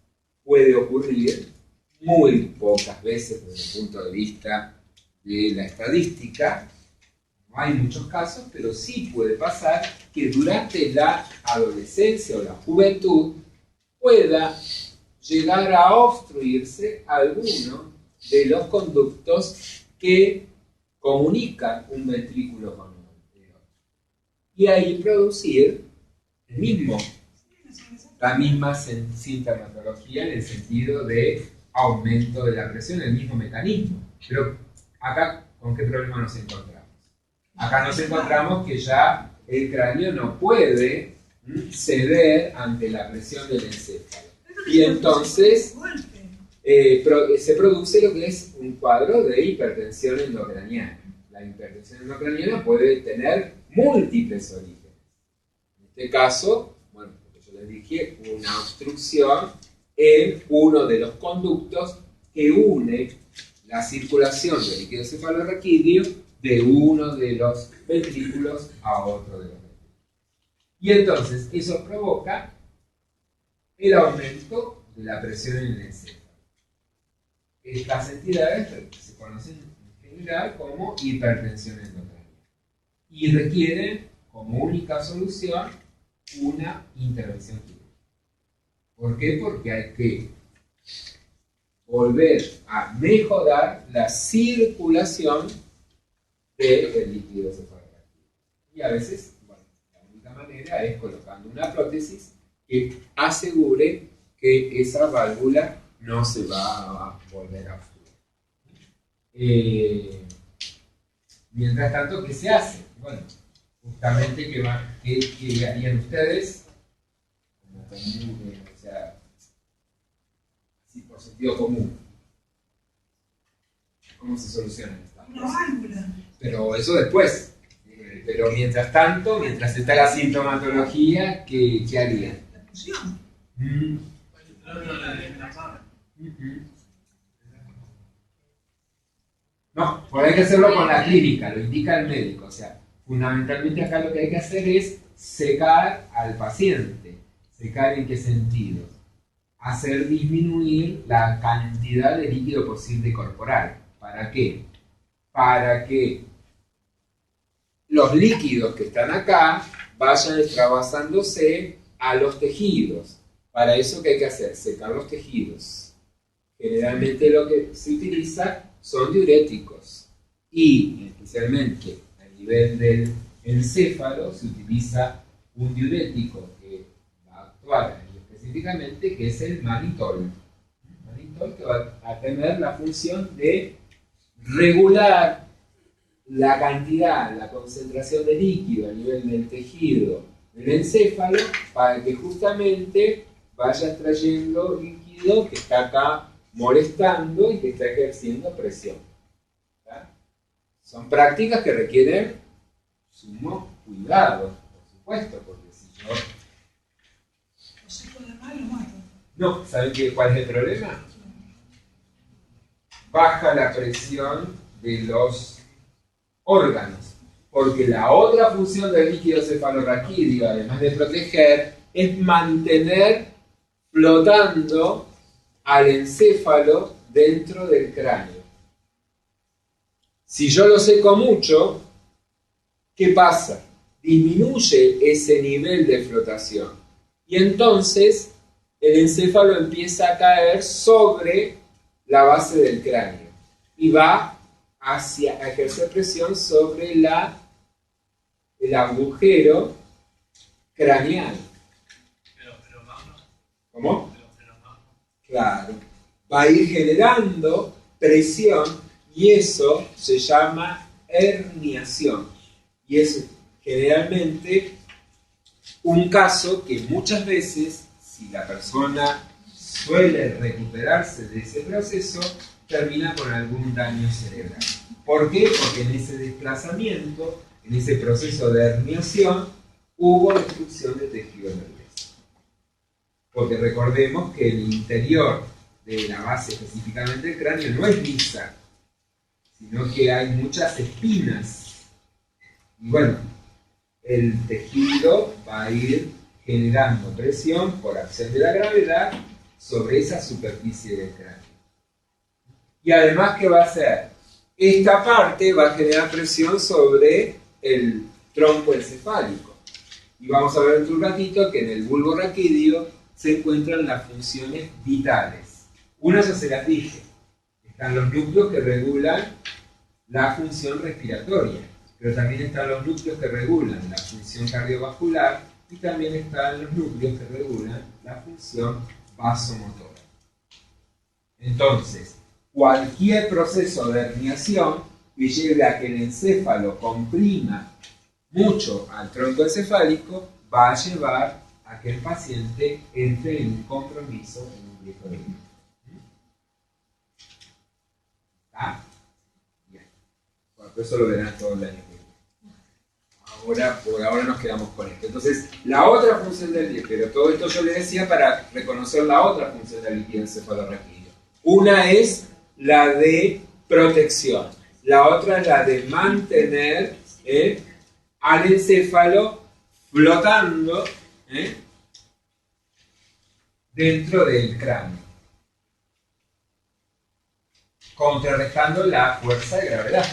puede ocurrir, muy pocas veces desde el punto de vista de la estadística, no hay muchos casos, pero sí puede pasar que durante la adolescencia o la juventud pueda llegar a obstruirse alguno de los conductos que comunican un ventrículo con el otro. Y ahí producir la misma sintomatología en el sentido de aumento de la presión, el mismo mecanismo. Pero acá, ¿con qué problema nos encontramos? Acá nos encontramos que ya el cráneo no puede ceder ante la presión del encéfalo. Y entonces se produce lo que es un cuadro de hipertensión endocraniana. La hipertensión endocraniana puede tener múltiples orígenes. En este caso, bueno, como yo les dije, una obstrucción en uno de los conductos que une la circulación del líquido cefalorraquídeo de uno de los ventrículos a otro de los ventrículos. Y entonces eso provoca el aumento de la presión en el encéfalo. Estas entidades se conocen en general como hipertensión endocraniana y requieren como única solución una intervención quirúrgica. ¿Por qué? Porque hay que volver a mejorar la circulación del líquido cefalorraquídeo. Y a veces, bueno, la única manera es colocando una prótesis que asegure que esa válvula no se va a volver a obstruir. Mientras tanto, ¿qué se hace? Bueno, justamente, ¿qué harían ustedes? Como común, o sea, así por sentido común. ¿Cómo se solucionan estas Una cosas? válvula. Pero eso después. Pero mientras tanto, mientras está la sintomatología, ¿qué harían? La función. Para entrar a la mano. No, por ahí hay que hacerlo con la clínica, lo indica el médico. O sea, fundamentalmente acá lo que hay que hacer es secar al paciente. ¿Secar en qué sentido? Hacer disminuir la cantidad de líquido posible corporal. ¿Para qué? Para que los líquidos que están acá vayan extravasándose a los tejidos. Para eso, ¿qué hay que hacer? Secar los tejidos. Generalmente lo que se utiliza son diuréticos y especialmente a nivel del encéfalo se utiliza un diurético que va a actuar específicamente, que es el mannitol. Mannitol que va a tener la función de regular la cantidad, la concentración de líquido a nivel del tejido del encéfalo para que justamente vaya extrayendo líquido que está acá molestando y que está ejerciendo presión. ¿Tá? Son prácticas que requieren sumo cuidado, por supuesto, porque si yo... Los secos de mal lo matan. No, ¿saben cuál es el problema? Baja la presión de los órganos, porque la otra función del líquido cefalorraquídeo, además de proteger, es mantener flotando al encéfalo dentro del cráneo. Si yo lo seco mucho, ¿qué pasa? Disminuye ese nivel de flotación y entonces el encéfalo empieza a caer sobre la base del cráneo y va a ejercer presión sobre el agujero craneal. Pero vamos. ¿Cómo? Pero vamos. Claro. Va a ir generando presión y eso se llama herniación. Y es generalmente un caso que muchas veces, si la persona suele recuperarse de ese proceso, termina con algún daño cerebral. ¿Por qué? Porque en ese desplazamiento, en ese proceso de herniación, hubo destrucción de tejido nervioso. Porque recordemos que el interior de la base, específicamente el cráneo, no es lisa, sino que hay muchas espinas. Y bueno, el tejido va a ir generando presión por acción de la gravedad sobre esa superficie del cráneo. Y además, ¿qué va a hacer? Esta parte va a generar presión sobre el tronco encefálico. Y vamos a ver en un ratito que en el bulbo raquídeo se encuentran las funciones vitales. Una ya se las dije. Están los núcleos que regulan la función respiratoria, pero también están los núcleos que regulan la función cardiovascular y también están los núcleos que regulan la función vasomotora. Entonces, cualquier proceso de herniación que lleve a que el encéfalo comprima mucho al tronco encefálico va a llevar a que el paciente entre en un compromiso en un riesgo de vida. ¿Está? Bien. Bueno, eso lo verán todo el año que viene. Por ahora nos quedamos con esto. Entonces, la otra función del líquido, pero todo esto yo les decía para reconocer la otra función del líquido encefalorraquídeo. Una es la de protección, la otra es la de mantener al encéfalo flotando dentro del cráneo, contrarrestando la fuerza de gravedad.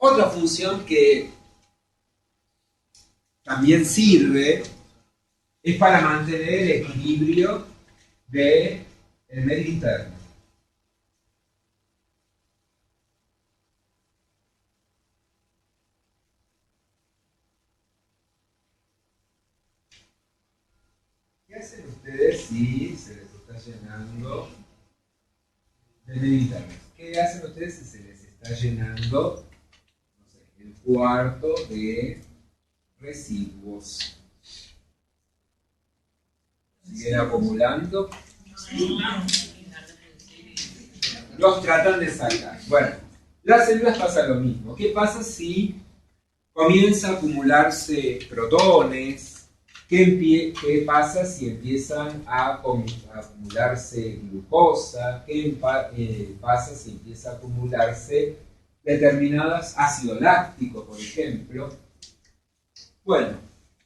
Otra función que también sirve es para mantener el equilibrio del medio interno. ¿Qué hacen ustedes si se les está llenando de medio interno? ¿Qué hacen ustedes si se les está llenando, no sé, el cuarto de residuos? ¿Siguen acumulando? Los tratan de sacar. Bueno, las células pasa lo mismo. ¿Qué pasa si comienza a acumularse protones? ¿Qué pasa si empiezan a acumularse glucosa? ¿Qué pasa si empieza a acumularse determinados ácidos lácticos, por ejemplo? Bueno,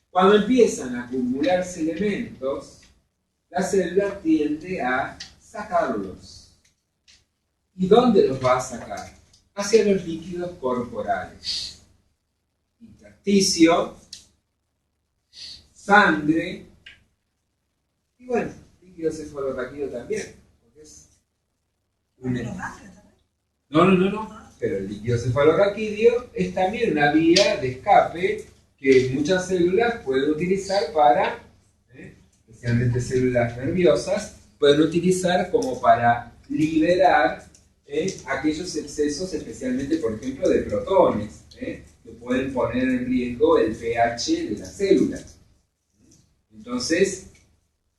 cuando empiezan a acumularse elementos, la célula tiende a sacarlos. ¿Y dónde los va a sacar? Hacia los líquidos corporales. Intersticio, sangre y bueno, líquido cefalorraquídeo también. Porque es No. Pero el líquido cefalorraquídeo es también una vía de escape que muchas células pueden utilizar para, especialmente células nerviosas, pueden utilizar como para liberar aquellos excesos, especialmente, por ejemplo, de protones, que pueden poner en riesgo el pH de las células. Entonces,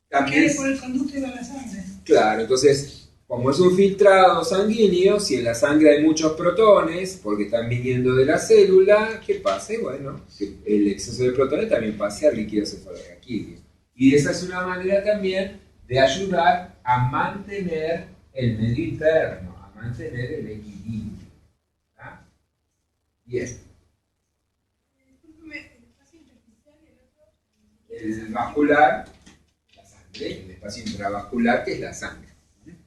también... ¿Qué? Por el conducto de la sangre. Claro, entonces, como es un filtrado sanguíneo, si en la sangre hay muchos protones, porque están viniendo de la célula, ¿qué pasa? Bueno, que el exceso de protones también pase al líquido cefalorraquídeo. Y esa es una manera también de ayudar a mantener el medio interno, a mantener el equilibrio. ¿Ah? Bien. El vascular, la sangre, el espacio intravascular, que es la sangre. En el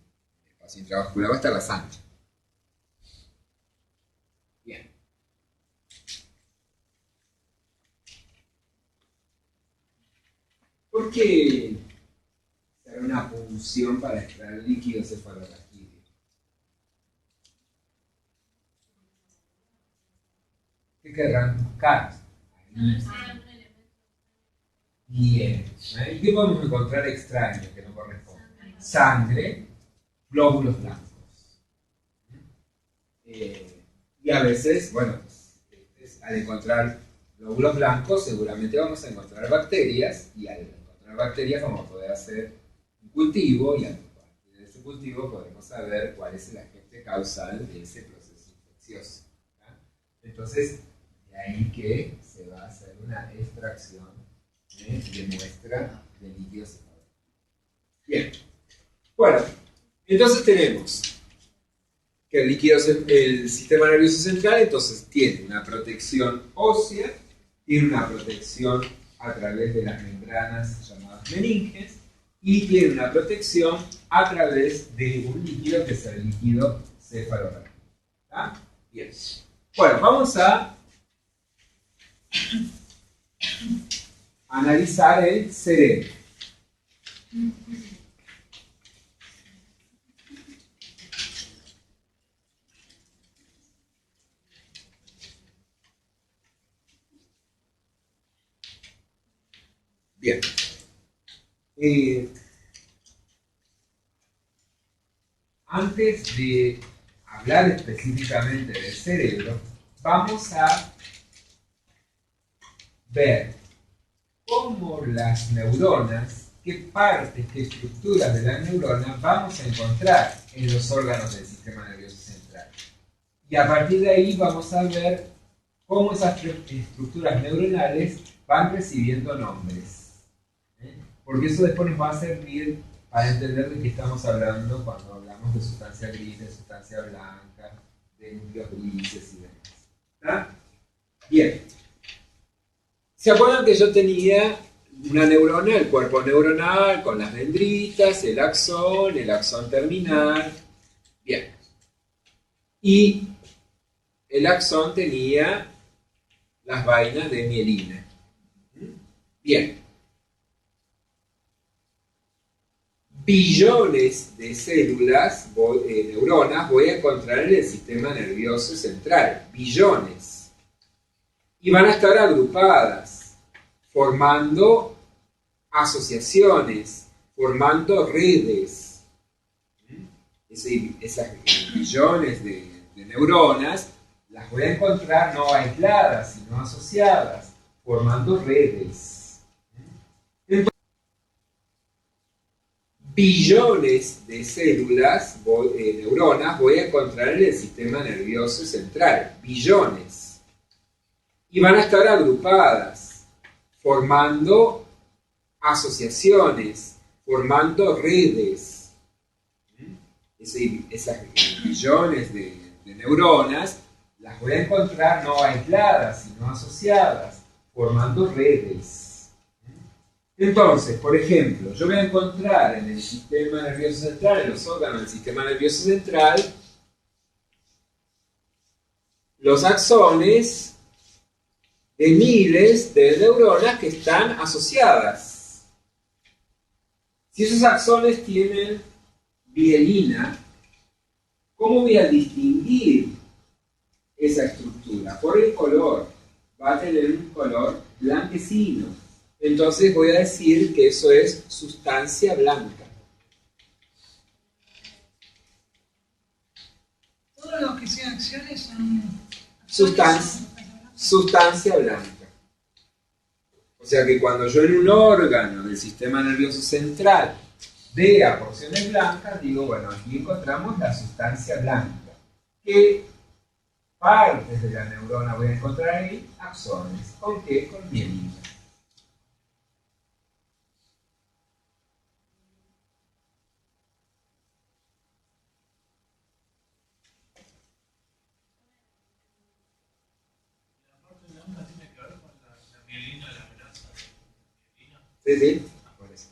espacio intravascular va a estar la sangre. Bien. ¿Por qué se hará una punción para extraer líquido cefalorraquídeo? ¿Qué querrán buscar? Bien. ¿Y qué podemos encontrar extraño que no corresponde? Sangre, glóbulos blancos. Y a veces, bueno, al encontrar glóbulos blancos seguramente vamos a encontrar bacterias, y al encontrar bacterias vamos a poder hacer un cultivo, y a partir de ese cultivo podremos saber cuál es el agente causal de ese proceso infeccioso. ¿Ya? Entonces, de ahí que se va a hacer una extracción de muestra de líquido cefalorraquídeo. Bien. Bueno, entonces tenemos que el sistema nervioso central entonces tiene una protección ósea, tiene una protección a través de las membranas llamadas meninges, y tiene una protección a través de un líquido que es el líquido cefalorraquídeo. ¿Está? Bien. Bueno, vamos a analizar el cerebro. Bien. Antes de hablar específicamente del cerebro, vamos a ver cómo las neuronas, qué partes, qué estructuras de la neurona vamos a encontrar en los órganos del sistema nervioso central. Y a partir de ahí vamos a ver cómo esas estructuras neuronales van recibiendo nombres. Porque eso después nos va a servir para entender de qué estamos hablando cuando hablamos de sustancia gris, de sustancia blanca, de núcleos grises y demás. ¿Está? Bien. ¿Se acuerdan que yo tenía una neurona, el cuerpo neuronal, con las dendritas, el axón terminal? Bien. Y el axón tenía las vainas de mielina. Bien. Billones de células, neuronas, voy a encontrar en el sistema nervioso central. Billones. Y van a estar agrupadas, formando asociaciones, formando redes. Esas billones de neuronas las voy a encontrar no aisladas, sino asociadas, formando redes. Entonces, billones de células, neuronas, voy a encontrar en el sistema nervioso central. Billones. Y van a estar agrupadas, formando asociaciones, formando redes. Esas billones de neuronas las voy a encontrar no aisladas, sino asociadas, formando redes. Entonces, por ejemplo, yo voy a encontrar en el sistema nervioso central, en los órganos del sistema nervioso central, los axones de miles de neuronas que están asociadas. Si esos axones tienen mielina, ¿cómo voy a distinguir esa estructura? Por el color. Va a tener un color blanquecino. Entonces voy a decir que eso es sustancia blanca. Todo lo que sean acciones son... Sustancia blanca. O sea que cuando yo en un órgano del sistema nervioso central vea porciones blancas, digo, bueno, aquí encontramos la sustancia blanca. ¿Qué partes de la neurona voy a encontrar ahí? Axones. ¿Con qué? Con mielina. Sí, sí, por eso.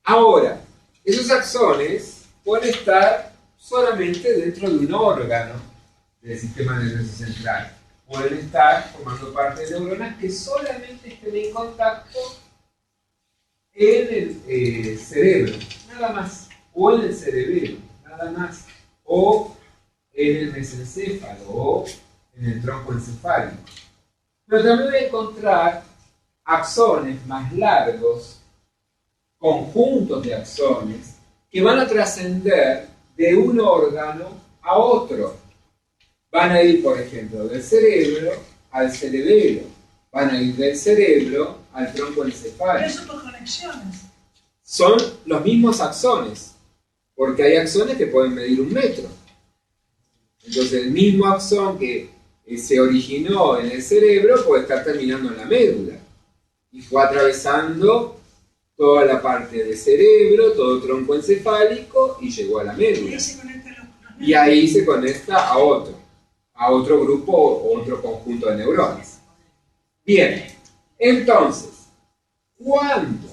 Ahora, esos axones pueden estar solamente dentro de un órgano del sistema nervioso central. Pueden estar formando parte de neuronas que solamente estén en contacto en el cerebro, nada más. O en el cerebelo, nada más. O en el mesencéfalo o en el tronco encefálico. Pero también voy a encontrar axones más largos, conjuntos de axones, que van a trascender de un órgano a otro. Van a ir, por ejemplo, del cerebro al cerebelo. Van a ir del cerebro al tronco encefálico. Pero eso por conexiones. Son los mismos axones, porque hay axones que pueden medir 1 metro. Entonces el mismo axón que se originó en el cerebro puede estar terminando en la médula. Y fue atravesando toda la parte del cerebro, todo el tronco encefálico y llegó a la médula. Y ahí se conecta a otro grupo o otro conjunto de neuronas. Bien, entonces, ¿cuándo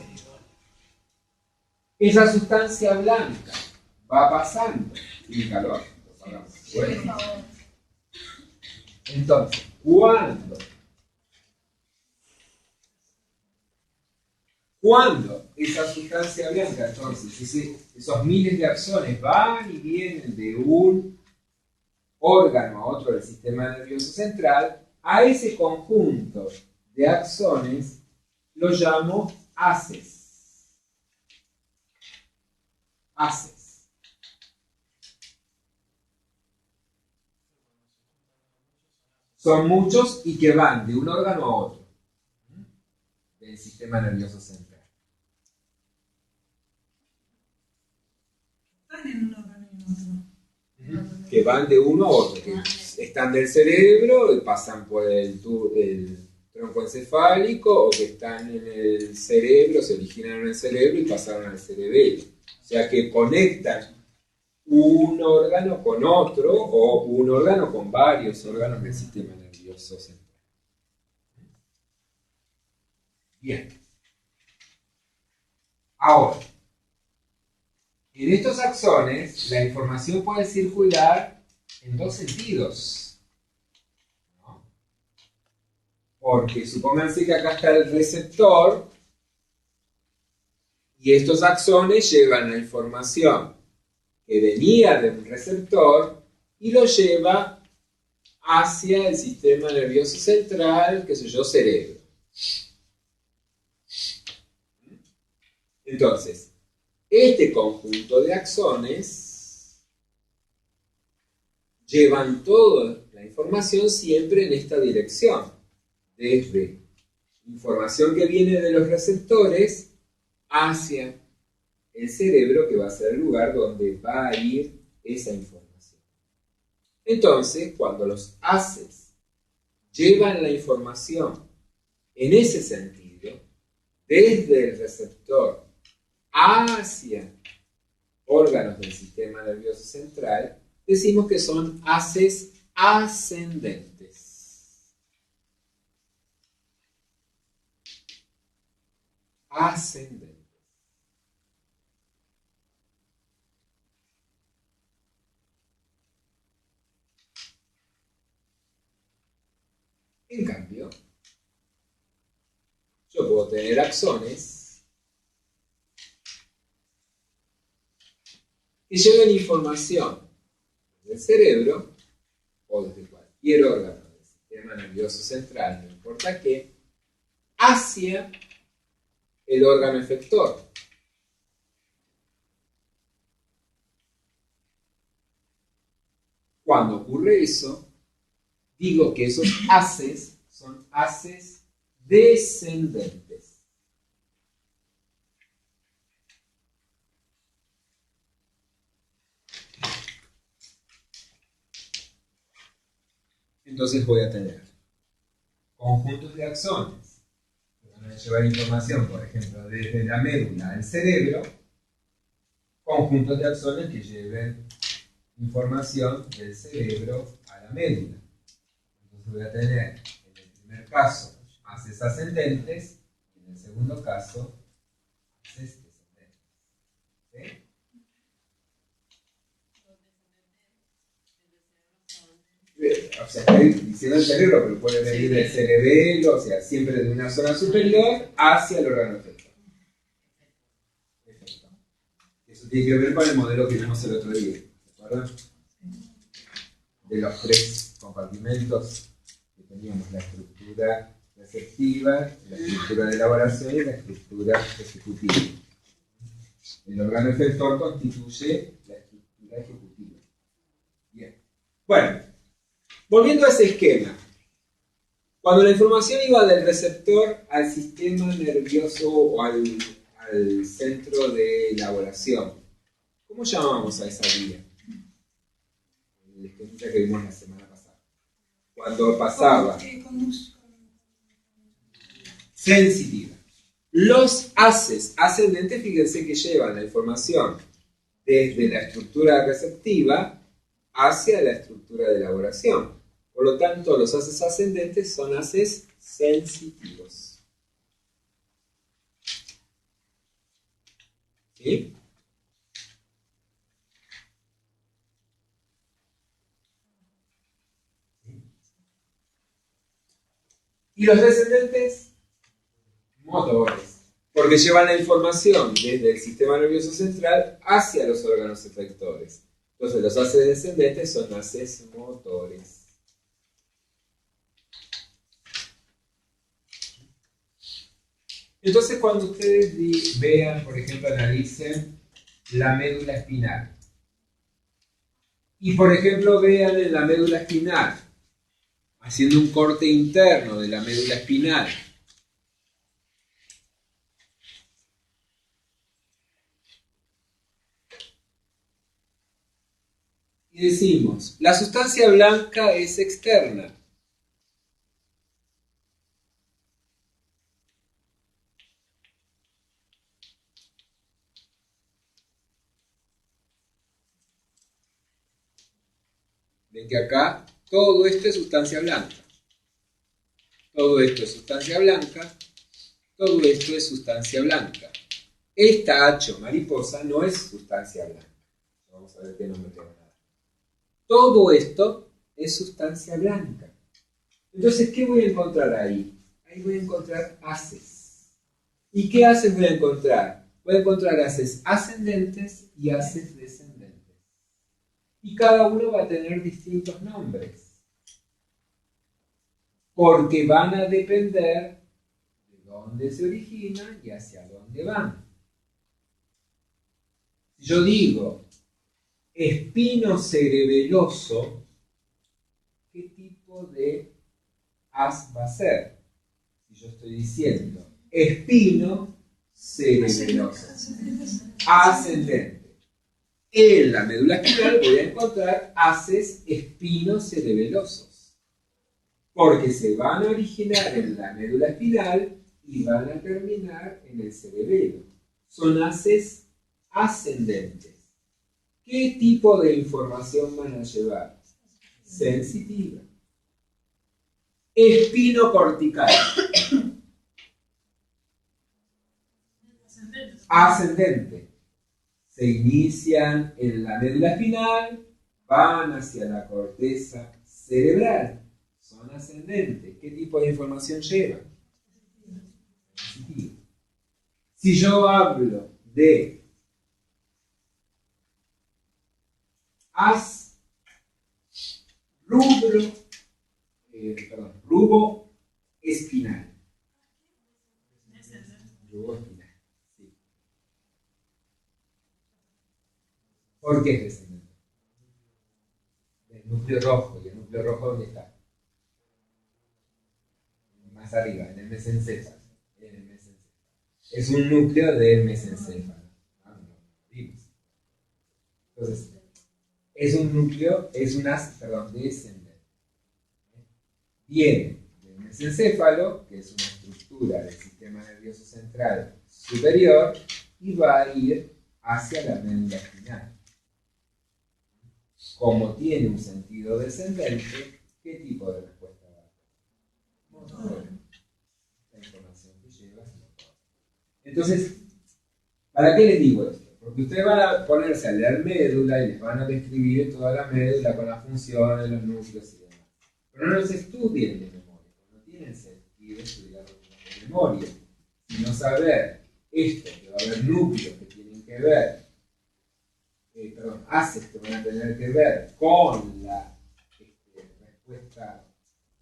esa sustancia blanca va pasando el calor? Bueno. Entonces, ¿cuándo esa sustancia blanca, entonces, esos miles de axones van y vienen de un órgano a otro del sistema nervioso central, a ese conjunto de axones lo llamo haces. Haces. Son muchos y que van de un órgano a otro del sistema nervioso central. Están en un órgano y en otro. Que van de uno a otro, que están del cerebro y pasan por el tronco encefálico, o que están en el cerebro, se originaron en el cerebro y pasaron al cerebelo. O sea que conectan un órgano con otro o un órgano con varios órganos del sistema nervioso central. Bien. Ahora, En estos axones, la información puede circular en dos sentidos, ¿no? Porque supónganse que acá está el receptor y estos axones llevan la información que venía del receptor y lo lleva hacia el sistema nervioso central, qué sé yo, cerebro. Entonces, este conjunto de axones llevan toda la información siempre en esta dirección, desde información que viene de los receptores hacia el cerebro, que va a ser el lugar donde va a ir esa información. Entonces, cuando los haces llevan la información en ese sentido, desde el receptor hacia órganos del sistema nervioso central, decimos que son haces ascendentes. Ascendentes. En cambio, yo puedo tener axones que lleven información del cerebro o desde cualquier órgano del sistema nervioso central, no importa qué, hacia el órgano efector. Cuando ocurre eso, digo que esos haces son haces descendentes. Entonces voy a tener conjuntos de axones que van a llevar información, por ejemplo, desde la médula al cerebro, conjuntos de axones que lleven información del cerebro a la médula. Entonces voy a tener, en el primer caso, haces ascendentes, y en el segundo caso, haces descendentes. ¿Sí? O sea, estoy diciendo el cerebro, pero puede venir del cerebelo, o sea, siempre de una zona superior hacia el órgano efector. Perfecto. Eso tiene que ver con el modelo que vimos el otro día, ¿se acuerdan? De los tres compartimentos que teníamos, la estructura receptiva, la estructura de elaboración y la estructura ejecutiva. El órgano efector constituye la estructura ejecutiva. Bien. Bueno, volviendo a ese esquema. Cuando la información iba del receptor al sistema nervioso o al centro de elaboración, ¿cómo llamábamos a esa vía? La experiencia que vimos la semana pasada. Cuando pasaba sensitiva. Los haces ascendentes, fíjense que llevan la información desde la estructura receptiva hacia la estructura de elaboración. Por lo tanto, los haces ascendentes son haces sensitivos. ¿Sí? Y los descendentes, motores, porque llevan la información desde el sistema nervioso central hacia los órganos efectores. Entonces los haces descendentes son haces motores. Entonces cuando ustedes vean, por ejemplo, analicen la médula espinal. Y por ejemplo vean en la médula espinal, haciendo un corte interno de la médula espinal. Y decimos, la sustancia blanca es externa. Ven que acá todo esto es sustancia blanca. Todo esto es sustancia blanca. Todo esto es sustancia blanca. esta H o mariposa no es sustancia blanca. Vamos a ver qué nombre le van a dar. Todo esto es sustancia blanca. Entonces, ¿qué voy a encontrar ahí? Ahí voy a encontrar haces. ¿Y qué haces voy a encontrar? Voy a encontrar haces ascendentes y haces descendentes. Y cada uno va a tener distintos nombres. Porque van a depender de dónde se originan y hacia dónde van. Si yo digo espino cerebeloso, ¿qué tipo de haz va a ser? Si yo estoy diciendo espino cerebeloso, ascendente. En la médula espinal voy a encontrar haces espinocerebelosos, porque se van a originar en la médula espinal y van a terminar en el cerebelo. Son haces ascendentes. ¿Qué tipo de información van a llevar? Sensitiva. Espino cortical. Ascendente. Se inician en la médula espinal, van hacia la corteza cerebral. Son ascendentes. ¿Qué tipo de información llevan? Sensitiva. Si yo hablo de rubo espinal. Rubo espinal, sí. ¿Por qué es descendente? El núcleo rojo. ¿Y el núcleo rojo dónde está? Más arriba, en el mesencéfalo. Es un núcleo del mesencéfalo. Entonces, es un núcleo, es un haz, descendente. Viene del mesencéfalo, que es una estructura del sistema nervioso central superior, y va a ir hacia la médula espinal. Como tiene un sentido descendente, ¿qué tipo de respuesta va a dar? Motora. La información que lleva es motora. Entonces, ¿para qué les digo esto? Porque ustedes van a ponerse a leer médula y les van a describir toda la médula con las funciones, los núcleos y demás. Pero no los estudien de memoria, no tienen sentido estudiarlos de memoria, sino saber esto, que va a haber núcleos que tienen que ver, haces que van a tener que ver con la respuesta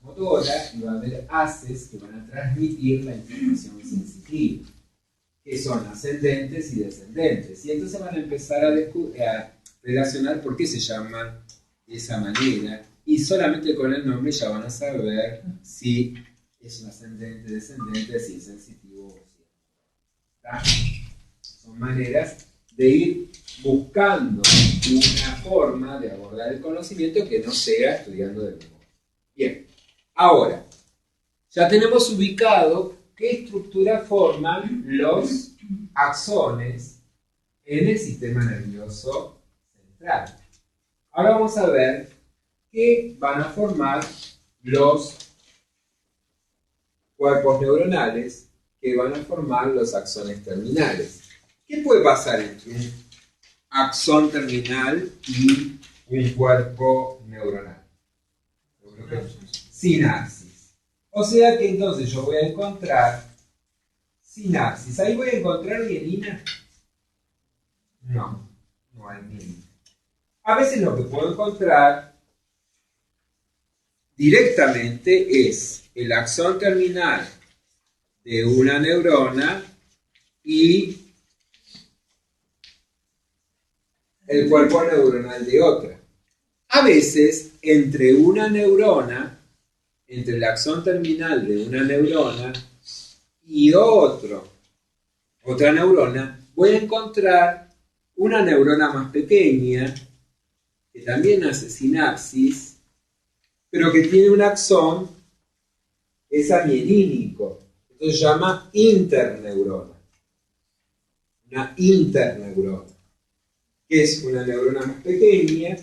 motora, y va a haber haces que van a transmitir la información sensitiva, que son ascendentes y descendentes. Y entonces van a empezar a relacionar por qué se llaman de esa manera, y solamente con el nombre ya van a saber si es un ascendente, descendente, si es sensitivo o si es. Son maneras de ir buscando una forma de abordar el conocimiento que no sea estudiando de memoria. Bien, ahora, ya tenemos ubicado qué estructura forman los axones en el sistema nervioso central. Ahora vamos a ver qué van a formar los cuerpos neuronales que van a formar los axones terminales. ¿Qué puede pasar entre un axón terminal y un cuerpo neuronal? Sinapsis. O sea que entonces yo voy a encontrar sinapsis. ¿Ahí voy a encontrar mielina? No, no hay mielina. A veces lo que puedo encontrar directamente es el axón terminal de una neurona y el cuerpo neuronal de otra. A veces, entre una neurona, entre el axón terminal de una neurona y otra neurona, voy a encontrar una neurona más pequeña que también hace sinapsis, pero que tiene un axón, es amielínico. Entonces se llama interneurona. Una interneurona, que es una neurona más pequeña,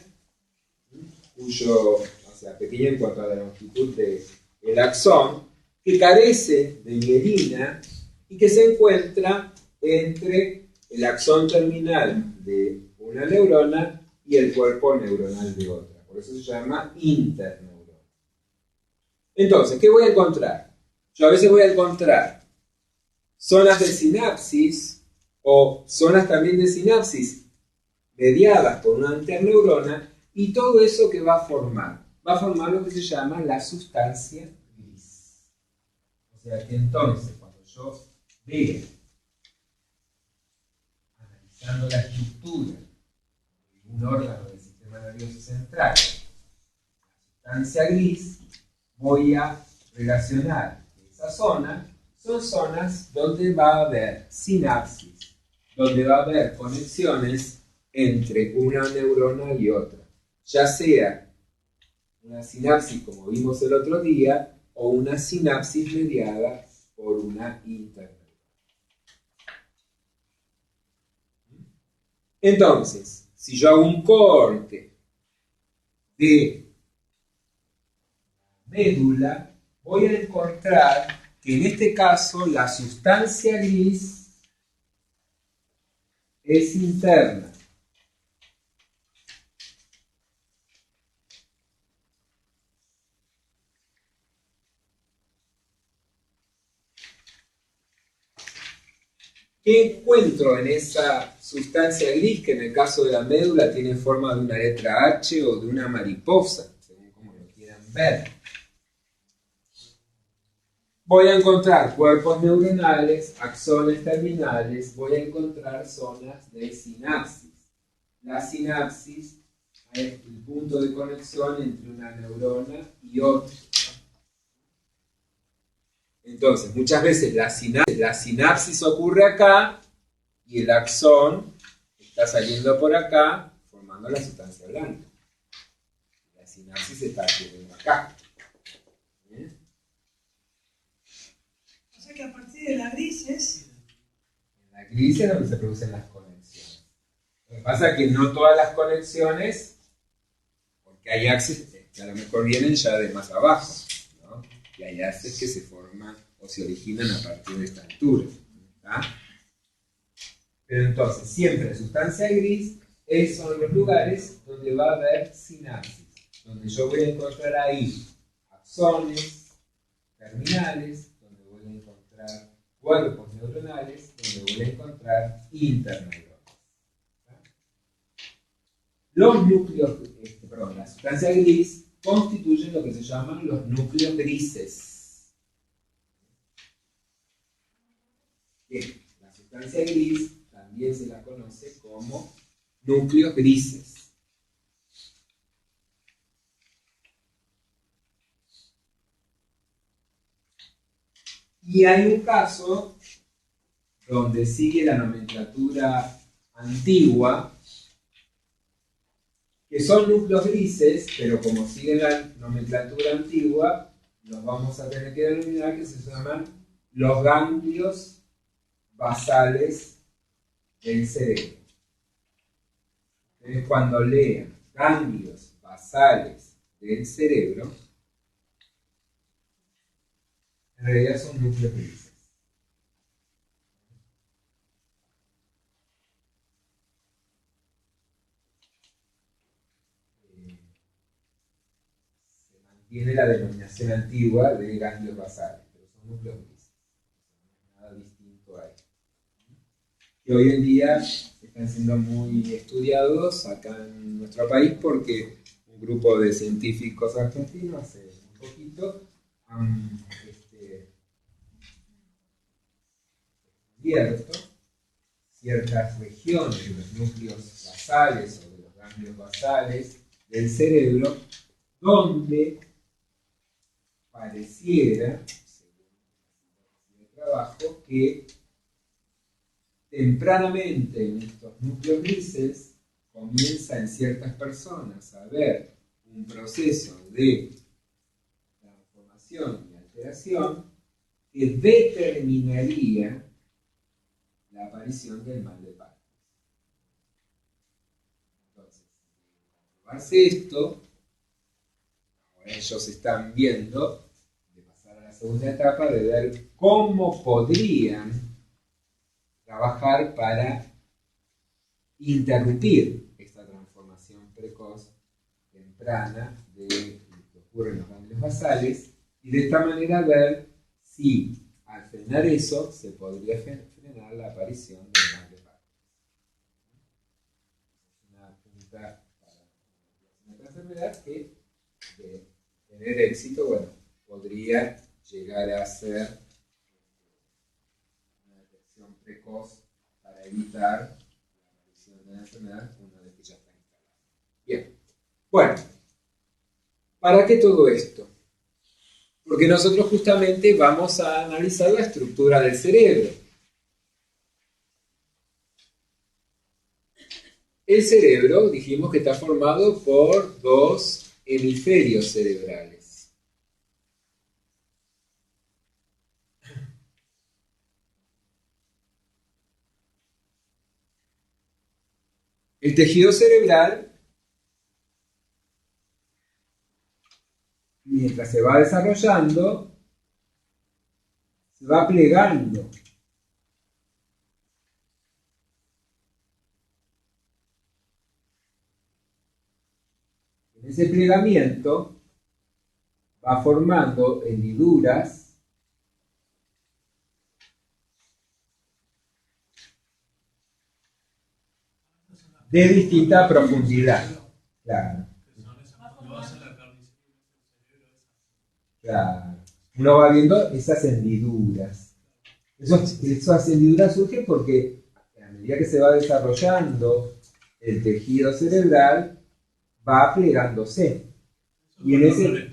pequeña en cuanto a la longitud del axón, que carece de mielina y que se encuentra entre el axón terminal de una neurona y el cuerpo neuronal de otra. Por eso se llama interneurona. Entonces, ¿qué voy a encontrar? Yo a veces voy a encontrar zonas de sinapsis o zonas también de sinapsis mediadas por una interneurona, y todo eso que va a formar lo que se llama la sustancia gris. O sea que entonces, cuando yo veo, analizando la estructura de un órgano del sistema nervioso central, la sustancia gris, voy a relacionar esa zona. Son zonas donde va a haber sinapsis, donde va a haber conexiones entre una neurona y otra, ya sea una sinapsis como vimos el otro día o una sinapsis mediada por una interneurona. Entonces, si yo hago un corte de médula, voy a encontrar que en este caso la sustancia gris es interna. ¿Qué encuentro en esa sustancia gris que en el caso de la médula tiene forma de una letra H o de una mariposa, según como lo quieran ver? Voy a encontrar cuerpos neuronales, axones terminales, voy a encontrar zonas de sinapsis. La sinapsis es el punto de conexión entre una neurona y otra. Entonces, muchas veces la sinapsis ocurre acá y el axón está saliendo por acá, formando la sustancia blanca. La sinapsis está ocurriendo acá. ¿Bien? O sea que a partir de la gris es... En la gris es donde se producen las conexiones. Lo que pasa es que no todas las conexiones, porque hay axis que a lo mejor vienen ya de más abajo, ¿no? Y hay axis que se forman o se originan a partir de esta altura, ¿tá? Pero entonces, siempre la sustancia gris son los lugares donde va a haber sinapsis, donde yo voy a encontrar ahí axones terminales, donde voy a encontrar cuerpos neuronales, donde voy a encontrar interneuronas. Los núcleos, la sustancia gris constituye lo que se llaman los núcleos grises. Bien, la sustancia gris también se la conoce como núcleos grises. Y hay un caso donde sigue la nomenclatura antigua, que son núcleos grises, pero como sigue la nomenclatura antigua, los vamos a tener que denominar, que se llaman los ganglios basales del cerebro. Entonces, cuando lean ganglios basales del cerebro, en realidad son núcleos grises. Se mantiene la denominación antigua de ganglios basales, pero son núcleos grises. No hay nada distinto ahí. Y hoy en día están siendo muy estudiados acá en nuestro país porque un grupo de científicos argentinos hace un poquito han descubierto ciertas regiones de los núcleos basales o de los ganglios basales del cerebro donde pareciera, según el trabajo, que tempranamente en estos núcleos grises comienza en ciertas personas a haber un proceso de transformación y alteración que determinaría la aparición del mal de Parkinson. Entonces, al comprobarse esto, ahora ellos están viendo de pasar a la segunda etapa de ver cómo podrían trabajar para interrumpir esta transformación precoz, temprana, de lo que ocurre en los ganglios basales, y de esta manera ver si al frenar eso se podría frenar la aparición del ganglio de Parkinson. Es una punta para esta enfermedad que, de tener éxito, bueno, podría llegar a ser una detección precoz para evitar la aparición de la enfermedad una vez que ya está instalada. Bien, bueno, ¿para qué todo esto? Porque nosotros justamente vamos a analizar la estructura del cerebro. El cerebro, dijimos que está formado por dos hemisferios cerebrales. El tejido cerebral, mientras se va desarrollando, se va plegando. En ese plegamiento va formando hendiduras de distinta profundidad. Claro. Claro. Uno va viendo esas hendiduras. Esas hendiduras surgen porque a medida que se va desarrollando el tejido cerebral, va plegándose. Y en ese,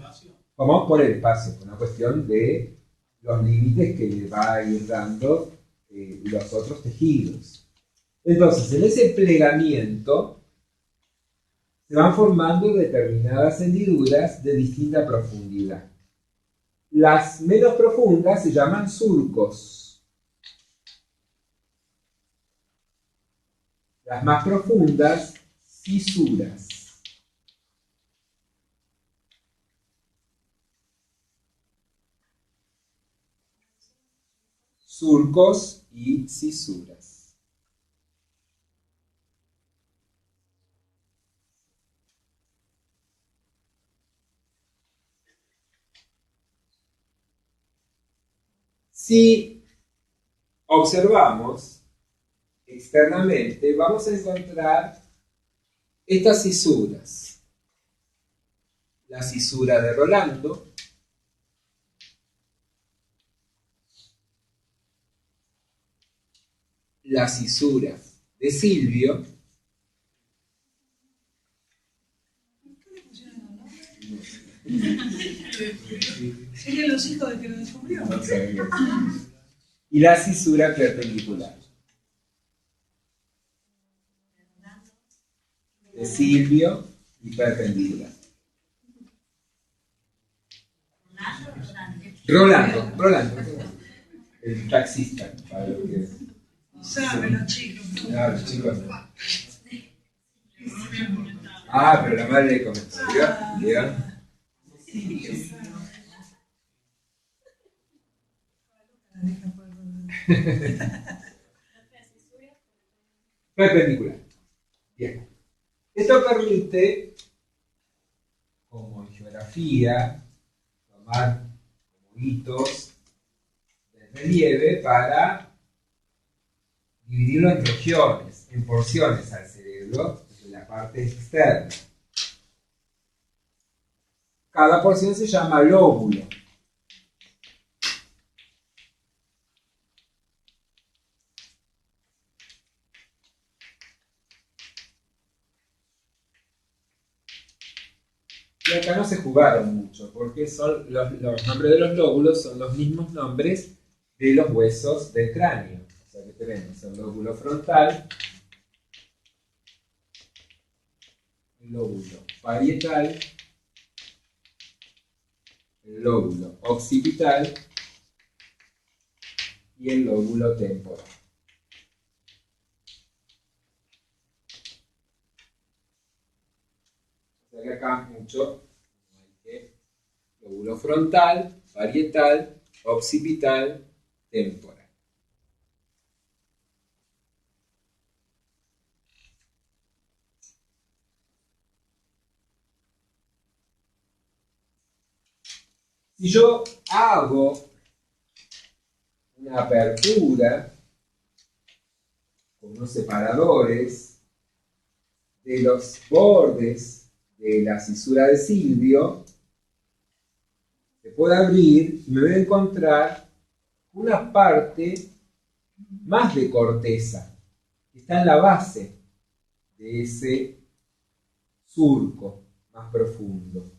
¿cómo? Por el espacio, por una cuestión de los límites que le va a ir dando los otros tejidos. Entonces, en ese plegamiento se van formando determinadas hendiduras de distinta profundidad. Las menos profundas se llaman surcos. Las más profundas, fisuras. Surcos y fisuras. Si observamos externamente, vamos a encontrar estas fisuras. La fisura de Rolando, la fisura de Silvio, ¿Serían los hijos de que lo descubrió? y la fisura perpendicular de Silvio y perpendicular. Rolando, el taxista, para lo que Saben los chicos. no, los chicos no. Ah, pero la madre le comentó, ¿vio? Perpendicular. Bien. Esto permite, como en geografía, tomar como hitos de relieve para dividirlo en regiones, en porciones al cerebro, de la parte externa. Cada porción se llama lóbulo. Y acá no se jugaron mucho, porque son los nombres de los lóbulos son los mismos nombres de los huesos del cráneo. O sea que tenemos el lóbulo frontal, el lóbulo parietal, el lóbulo occipital y el lóbulo temporal. O sea que acá mucho hay que lóbulo frontal, parietal, occipital, temporal. Si yo hago una apertura con unos separadores de los bordes de la cisura de Silvio, se puede abrir y me voy a encontrar una parte más de corteza que está en la base de ese surco más profundo.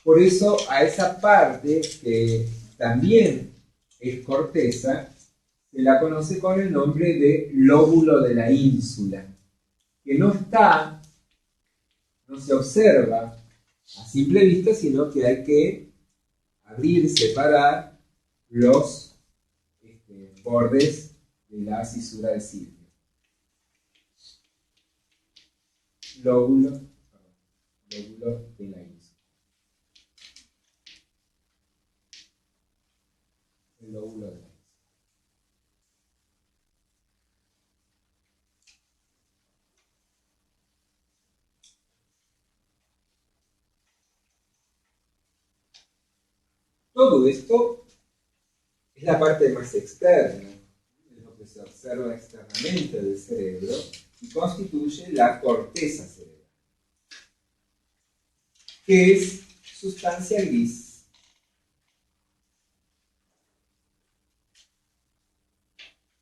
Por eso a esa parte que también es corteza se la conoce con el nombre de lóbulo de la ínsula, que no se observa a simple vista, sino que hay que abrir, separar los bordes de la cisura de Silvio. Lóbulo de la ínsula. El lóbulo de la ínsula. Todo esto es la parte más externa, es lo que se observa externamente del cerebro y constituye la corteza cerebral, que es sustancia gris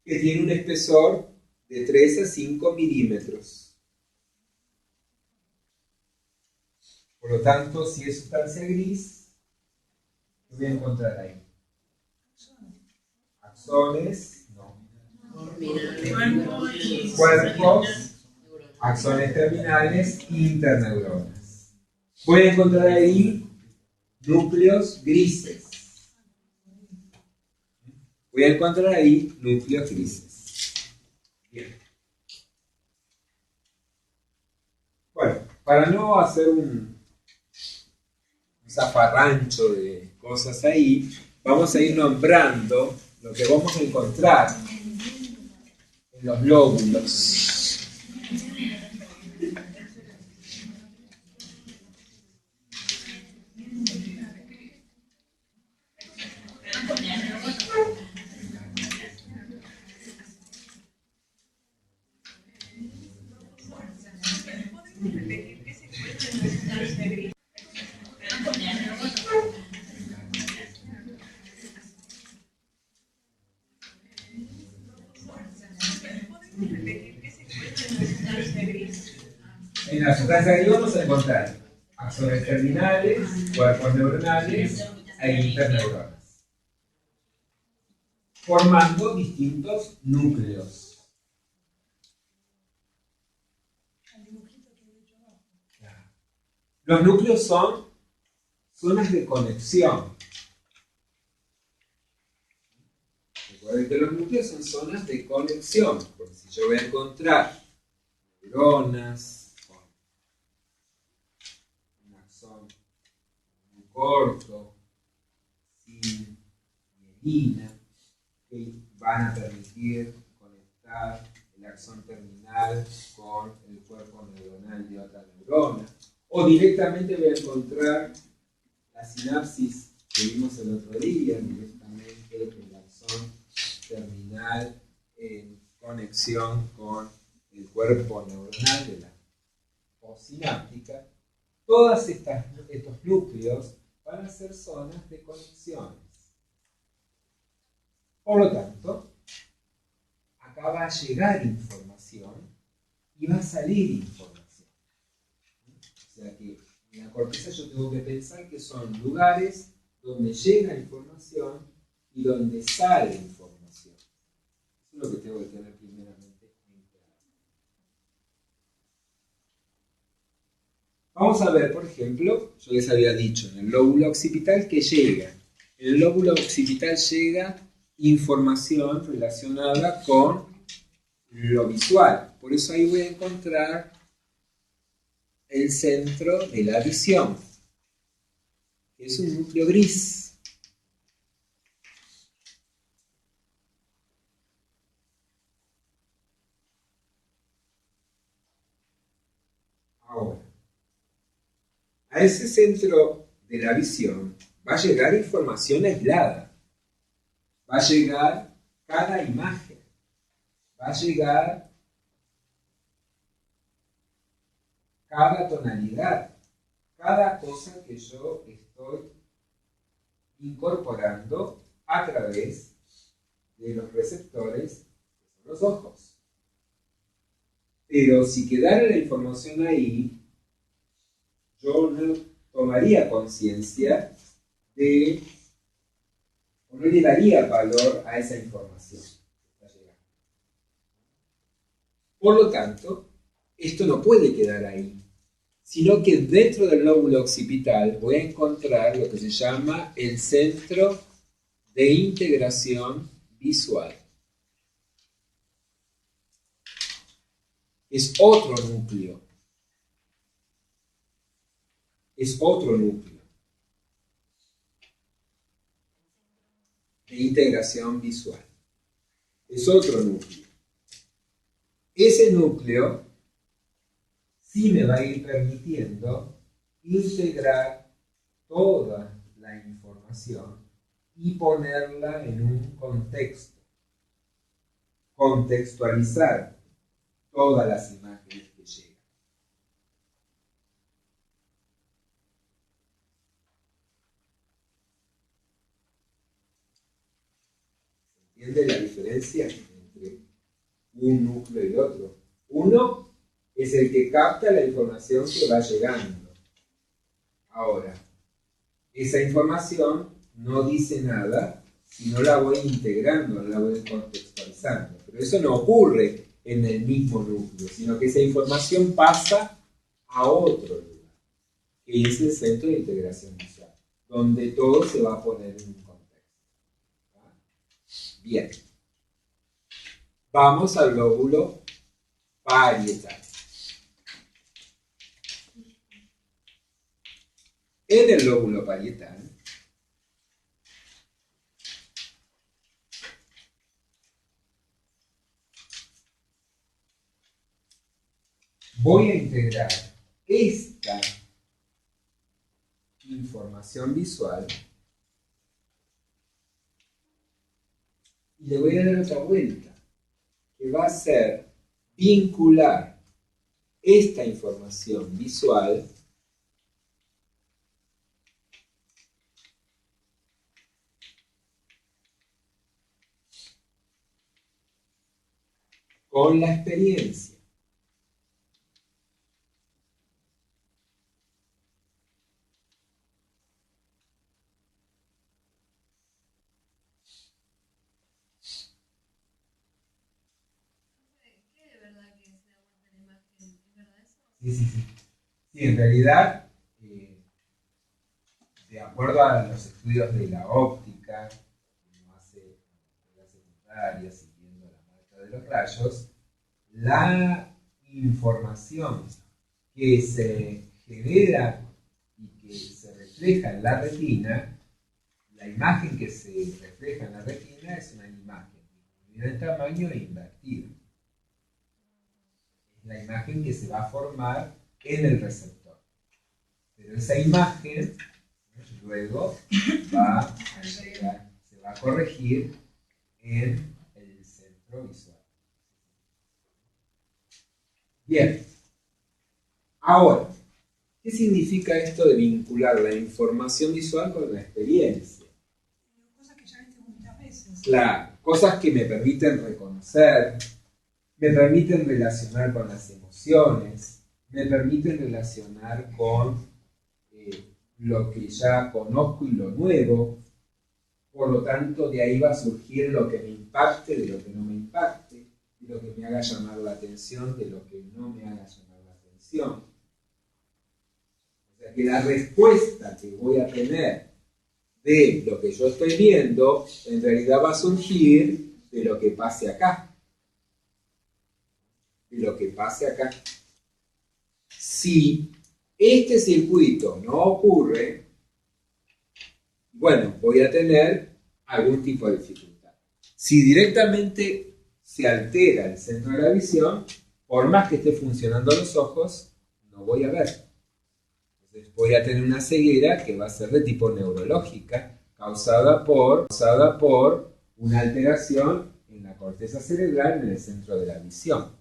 que tiene un espesor de 3 a 5 milímetros. Por lo tanto, si es sustancia gris, ¿qué voy a encontrar ahí? Axones, no. Cuerpos, axones terminales, interneuronas. Voy a encontrar ahí núcleos grises. Voy a encontrar ahí núcleos grises. Bien. Bueno, para no hacer un zafarrancho de cosas ahí, vamos a ir nombrando lo que vamos a encontrar en los lóbulos. En la sustancia gris vamos a encontrar axones terminales, cuerpos neuronales e interneuronas, formando distintos núcleos. Los núcleos son zonas de conexión. Recuerden que los núcleos son zonas de conexión, porque si yo voy a encontrar neuronas con un axón muy corto, sin mielina, que van a permitir conectar el axón terminal con el cuerpo neuronal de otra neurona, o directamente voy a encontrar la sinapsis que vimos el otro día, directamente el axón terminal en conexión con el cuerpo neuronal de la postsináptica. Todos estos núcleos van a ser zonas de conexiones. Por lo tanto, acá va a llegar información y va a salir información. O sea que en la corteza yo tengo que pensar que son lugares donde llega información y donde sale información. Eso es lo que tengo que tener primeramente en claro. Vamos a ver, por ejemplo, yo les había dicho, en el lóbulo occipital que llega. En el lóbulo occipital llega información relacionada con lo visual. Por eso ahí voy a encontrar el centro de la visión, que es un núcleo gris. Ahora, a ese centro de la visión va a llegar información aislada, va a llegar cada imagen, va a llegar cada tonalidad, cada cosa que yo estoy incorporando a través de los receptores, que son los ojos. Pero si quedara la información ahí, yo no tomaría conciencia de, o no le daría valor a esa información que está llegando. Por lo tanto, esto no puede quedar ahí, sino que dentro del lóbulo occipital voy a encontrar lo que se llama el centro de integración visual. Es otro núcleo. Es otro núcleo de integración visual. Es otro núcleo. Ese núcleo sí me va a ir permitiendo integrar toda la información y ponerla en un contexto. Contextualizar todas las imágenes que llegan. ¿Se entiende la diferencia entre un núcleo y otro? Uno es el que capta la información que va llegando. Ahora, esa información no dice nada si no la voy integrando, no la voy contextualizando. Pero eso no ocurre en el mismo núcleo, sino que esa información pasa a otro lugar, que es el centro de integración visual, donde todo se va a poner en un contexto. ¿Va? Bien. Vamos al lóbulo parietal. En el lóbulo parietal voy a integrar esta información visual y le voy a dar otra vuelta, que va a ser vincular esta información visual con la experiencia. Sí. Sí, en realidad, de acuerdo a los estudios de la óptica, que uno hace en la secundaria, siguiendo la marca de los rayos, la información que se genera y que se refleja en la retina, la imagen que se refleja en la retina es una imagen disminuida en tamaño e invertida. Es la imagen que se va a formar en el receptor. Pero esa imagen luego va a llegar, se va a corregir en el centro visual. Bien. Ahora, ¿qué significa esto de vincular la información visual con la experiencia? Cosas que ya viste muchas veces. Claro, cosas que me permiten reconocer, me permiten relacionar con las emociones, me permiten relacionar con lo que ya conozco y lo nuevo. Por lo tanto, de ahí va a surgir lo que me impacte, de lo que no me impacte, de lo que me haga llamar la atención, de lo que no me haga llamar la atención. O sea que la respuesta que voy a tener de lo que yo estoy viendo, en realidad va a surgir de lo que pase acá. De lo que pase acá. Si este circuito no ocurre, bueno, voy a tener algún tipo de dificultad. Si directamente se altera el centro de la visión, por más que esté funcionando los ojos, no voy a ver. Entonces voy a tener una ceguera que va a ser de tipo neurológica, causada por una alteración en la corteza cerebral en el centro de la visión.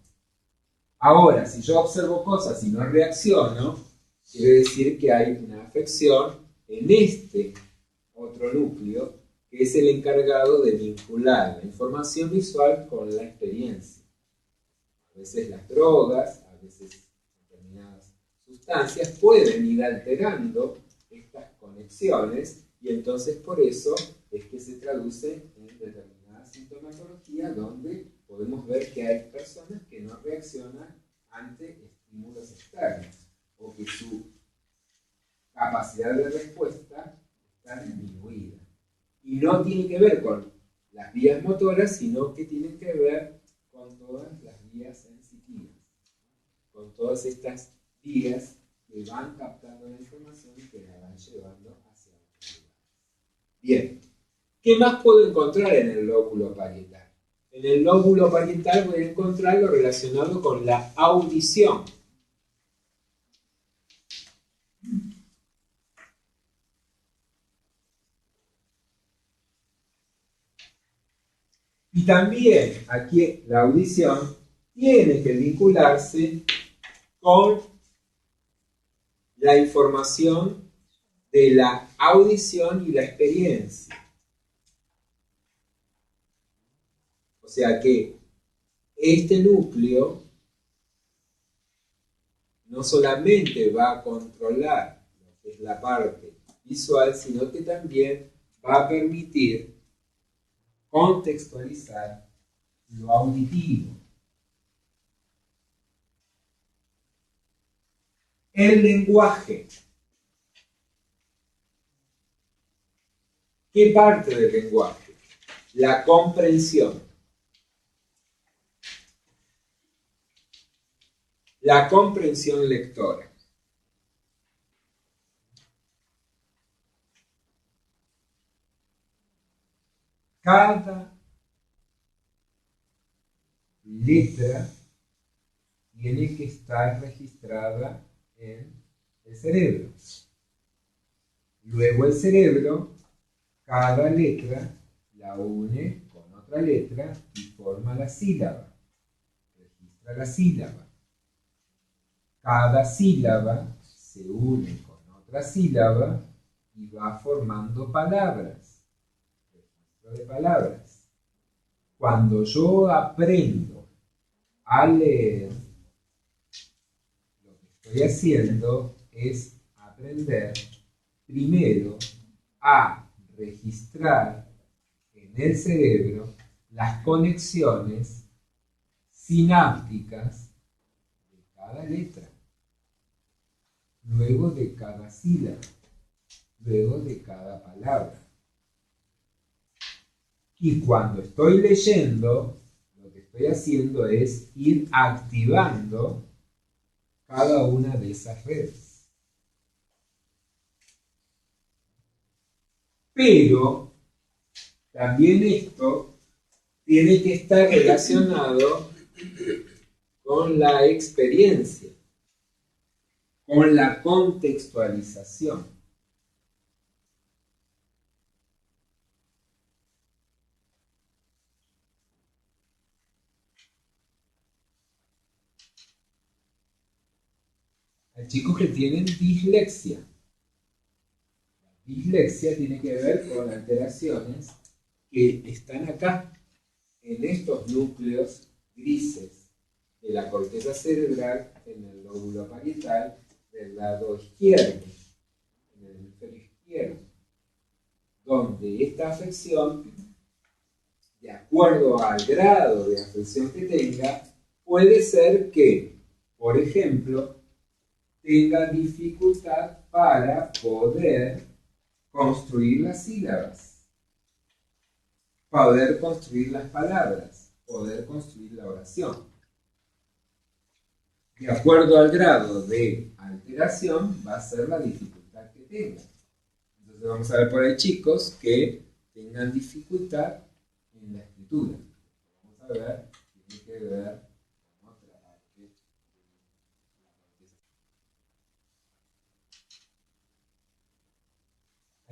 Ahora, si yo observo cosas y no reacciono, quiere decir que hay una afección en este otro núcleo que es el encargado de vincular la información visual con la experiencia. A veces las drogas, a veces determinadas sustancias pueden ir alterando estas conexiones y entonces por eso es que se traduce en determinada sintomatología donde podemos ver que hay personas que no reaccionan ante estímulos externos o que su capacidad de respuesta está disminuida. Y no tiene que ver con las vías motoras, sino que tiene que ver con todas las vías sensitivas, con todas estas vías que van captando la información y que la van llevando hacia otros lugares. Bien, ¿qué más puedo encontrar en el lóbulo parietal? En el lóbulo parietal voy a encontrar lo relacionado con la audición. Y también aquí la audición tiene que vincularse con la información de la audición y la experiencia. O sea que este núcleo no solamente va a controlar lo que es la parte visual, sino que también va a permitir contextualizar lo auditivo. El lenguaje. ¿Qué parte del lenguaje? La comprensión. La comprensión lectora. Cada letra tiene que estar registrada en el cerebro. Luego el cerebro, cada letra la une con otra letra y forma la sílaba. Registra la sílaba. Cada sílaba se une con otra sílaba y va formando palabras. Registro de palabras. Cuando yo aprendo a leer, lo que estoy haciendo es aprender primero a registrar en el cerebro las conexiones sinápticas de cada letra, luego de cada sílaba, luego de cada palabra. Y cuando estoy leyendo, lo que estoy haciendo es ir activando cada una de esas redes. Pero también esto tiene que estar relacionado con la experiencia, con la contextualización. Hay chicos que tienen dislexia. La dislexia tiene que ver con alteraciones que están acá, en estos núcleos grises de la corteza cerebral, en el lóbulo parietal del lado izquierdo, en el hemisferio izquierdo, donde esta afección, de acuerdo al grado de afección que tenga, puede ser que, por ejemplo, tenga dificultad para poder construir las sílabas, poder construir las palabras, poder construir la oración. De acuerdo al grado de alteración, va a ser la dificultad que tenga. Entonces vamos a ver por ahí chicos que tengan dificultad en la escritura. Vamos a ver, tiene que ver con otra parte.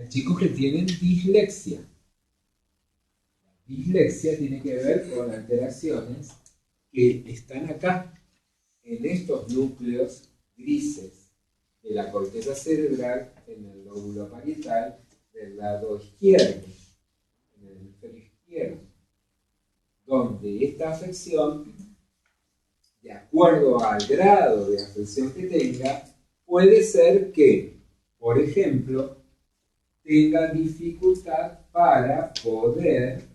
a chicos que tienen dislexia. Dislexia tiene que ver con alteraciones que están acá, en estos núcleos grises de la corteza cerebral, en el lóbulo parietal del lado izquierdo, en el hemisferio izquierdo, donde esta afección, de acuerdo al grado de afección que tenga, puede ser que, por ejemplo, tenga dificultad para poder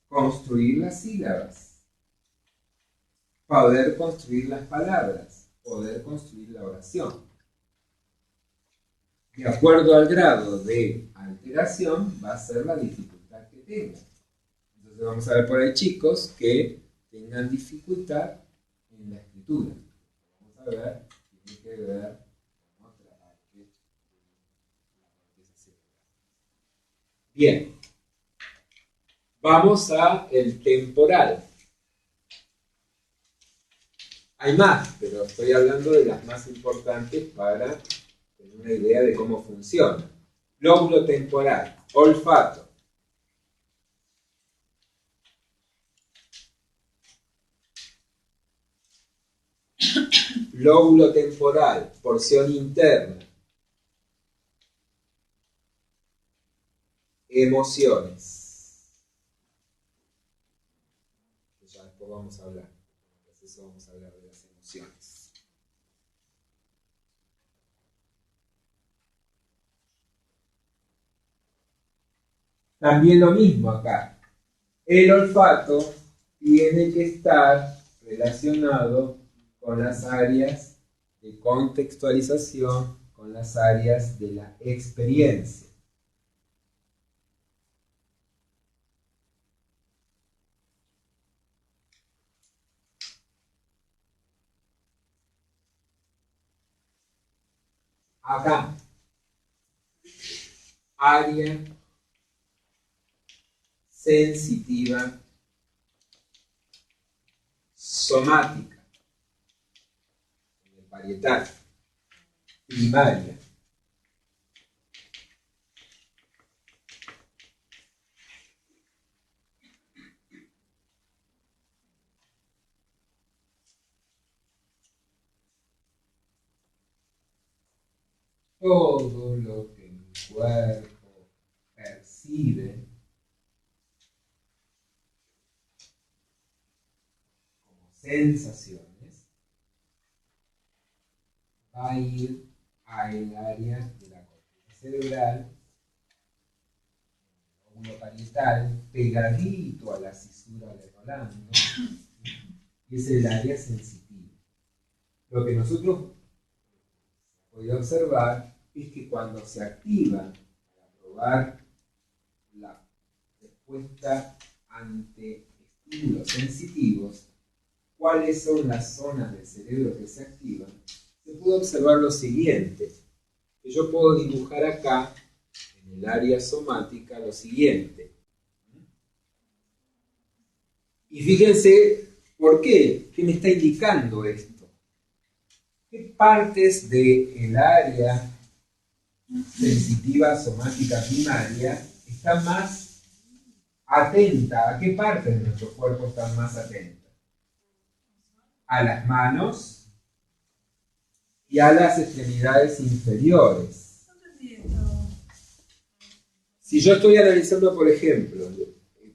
construir las sílabas, poder construir las palabras, poder construir la oración. De acuerdo al grado de alteración, va a ser la dificultad que tenga. Entonces vamos a ver por ahí chicos que tengan dificultad en la escritura. Vamos a ver, tiene que ver con otra parte de la corteza cerebral. Bien, vamos a el temporal. Hay más, pero estoy hablando de las más importantes para tener una idea de cómo funciona. Lóbulo temporal, olfato. Lóbulo temporal, porción interna. Emociones. Ya después vamos a hablar. Entonces vamos a hablar de las emociones. También lo mismo acá. El olfato tiene que estar relacionado con las áreas de contextualización, con las áreas de la experiencia. Acá, área sensitiva somática, parietal, primaria. Todo lo que mi cuerpo percibe como sensaciones va a ir al área de la corteza cerebral, el lóbulo parietal, pegadito a la cisura de Rolando, y es el área sensitiva. Lo que nosotros podido observar es que cuando se activa para probar la respuesta ante estímulos sensitivos, cuáles son las zonas del cerebro que se activan, se puede observar lo siguiente, que yo puedo dibujar acá, en el área somática, lo siguiente. Y fíjense, ¿por qué? ¿Qué me está indicando esto? ¿Qué partes del área sensitiva somática primaria están más atentas? ¿A qué partes de nuestro cuerpo están más atentas? A las manos y a las extremidades inferiores. Si yo estoy analizando, por ejemplo,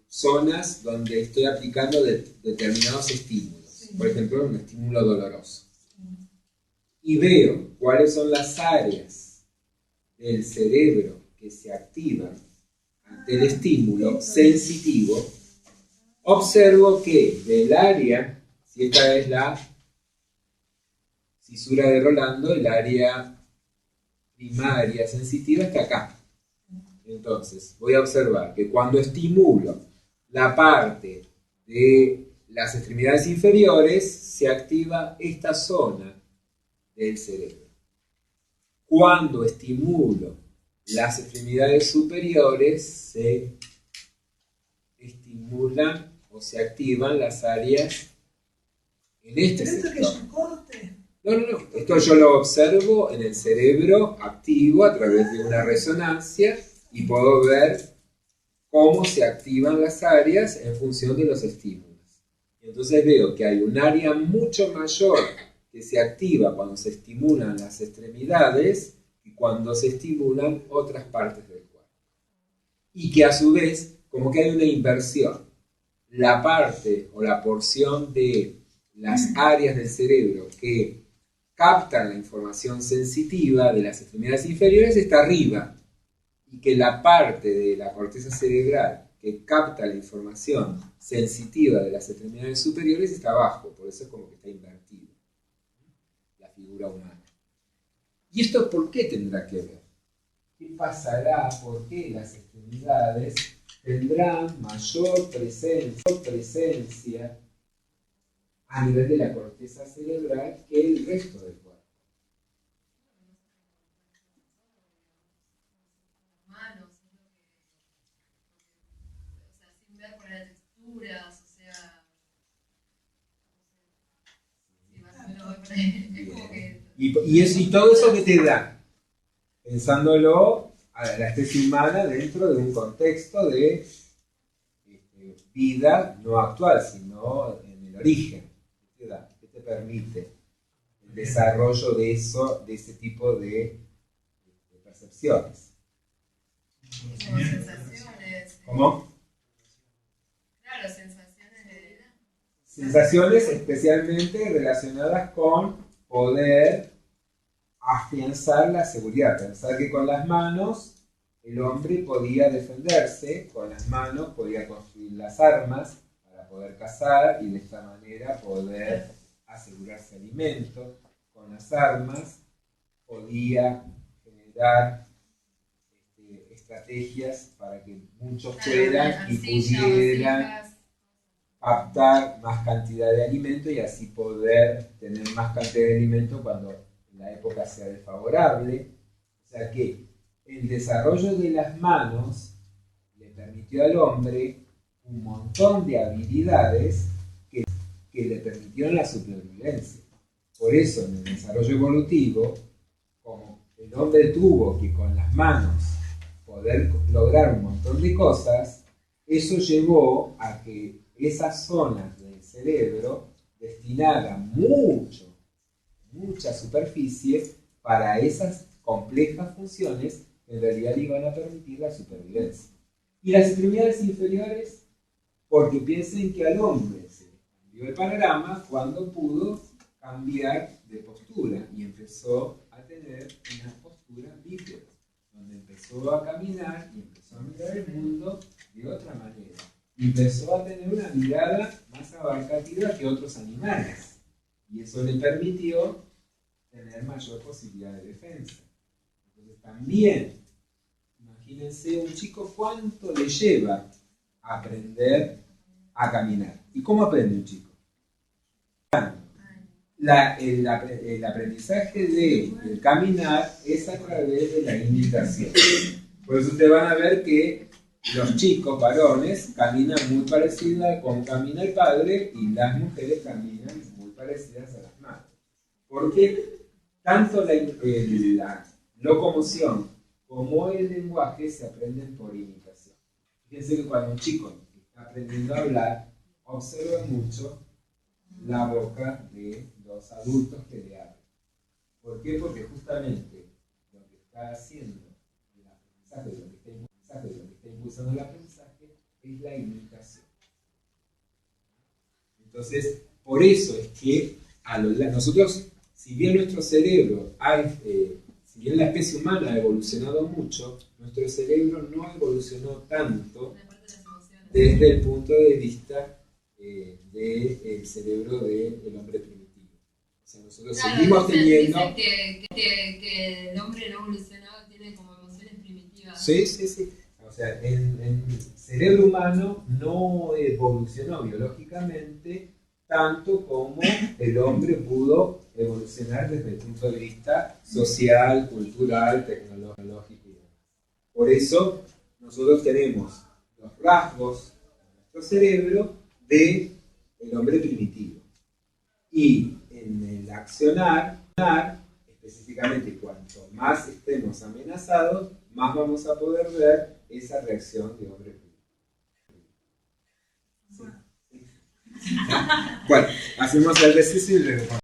zonas donde estoy aplicando determinados estímulos, por ejemplo, un estímulo doloroso, y veo cuáles son las áreas del cerebro que se activan ante el estímulo sensitivo, observo que del área, si esta es la cisura de Rolando, el área primaria sensitiva está acá. Entonces, voy a observar que cuando estimulo la parte de las extremidades inferiores, se activa esta zona del cerebro. Cuando estimulo las extremidades superiores, se estimulan o se activan las áreas en este sector. ¿Esto que es un corte? No. Esto yo lo observo en el cerebro activo a través de una resonancia y puedo ver cómo se activan las áreas en función de los estímulos. Entonces veo que hay un área mucho mayor que se activa cuando se estimulan las extremidades y cuando se estimulan otras partes del cuerpo. Y que a su vez, como que hay una inversión. La parte o la porción de las áreas del cerebro que captan la información sensitiva de las extremidades inferiores está arriba, y que la parte de la corteza cerebral que capta la información sensitiva de las extremidades superiores está abajo, por eso es como que está invertido la figura humana. ¿Y esto por qué tendrá que ver? ¿Qué pasará? ¿Por qué las extremidades tendrán mayor presencia a nivel de la corteza cerebral que el resto del cuerpo? Texturas, o sea, sí, más o menos voy por ahí. Es como que... y todo eso que te da, pensándolo a la especie humana dentro de un contexto de vida no actual, sino en el origen. ¿Qué te da? ¿Qué te permite el desarrollo de eso, de ese tipo de percepciones? Como sensaciones. ¿Cómo? Claro, sensaciones de... Sensaciones especialmente relacionadas con poder afianzar la seguridad. Pensar que con las manos el hombre podía defenderse, con las manos podía construir las armas para poder cazar y de esta manera poder asegurarse alimento. Con las armas podía generar estrategias para que muchos puedan y pudieran captar más cantidad de alimento y así poder tener más cantidad de alimento cuando la época sea desfavorable. O sea que el desarrollo de las manos le permitió al hombre un montón de habilidades que le permitieron la supervivencia. Por eso en el desarrollo evolutivo, como el hombre tuvo que con las manos poder lograr un montón de cosas, eso llevó a que esas zonas del cerebro destinaran mucha superficie para esas complejas funciones que en realidad le iban a permitir la supervivencia. Y las extremidades inferiores, porque piensen que al hombre se le cambió el panorama cuando pudo cambiar de postura y empezó a tener una postura bípeda, donde empezó a caminar y empezó a mirar el mundo de otra manera. Y empezó a tener una mirada más abarcativa que otros animales. Y eso le permitió tener mayor posibilidad de defensa. Entonces también, imagínense un chico cuánto le lleva a aprender a caminar. ¿Y cómo aprende un chico? El aprendizaje de caminar es a través de la imitación. Por eso ustedes van a ver que los chicos varones caminan muy parecido a como camina el padre y las mujeres caminan muy parecidas a las madres. Porque tanto la locomoción como el lenguaje se aprenden por imitación. Fíjense que cuando un chico está aprendiendo a hablar, observa mucho la boca de los adultos que le hablan. ¿Por qué? Porque justamente lo que está haciendo el aprendizaje, lo que está impulsando el aprendizaje es la imitación. Entonces, por eso es que nosotros, si bien nuestro cerebro, si bien la especie humana ha evolucionado mucho, nuestro cerebro no evolucionó tanto desde el punto de vista del cerebro del hombre primitivo. O sea, nosotros seguimos teniendo... Dicen que el hombre no evolucionado tiene como emociones primitivas. Sí. O sea, el cerebro humano no evolucionó biológicamente tanto como el hombre pudo evolucionar desde el punto de vista social, cultural, tecnológico y demás. Por eso nosotros tenemos los rasgos de nuestro cerebro del hombre primitivo. Y en el accionar, específicamente cuanto más estemos amenazados, más vamos a poder ver esa reacción de hombre. Sí. Bueno, hacemos el ejercicio y regresamos.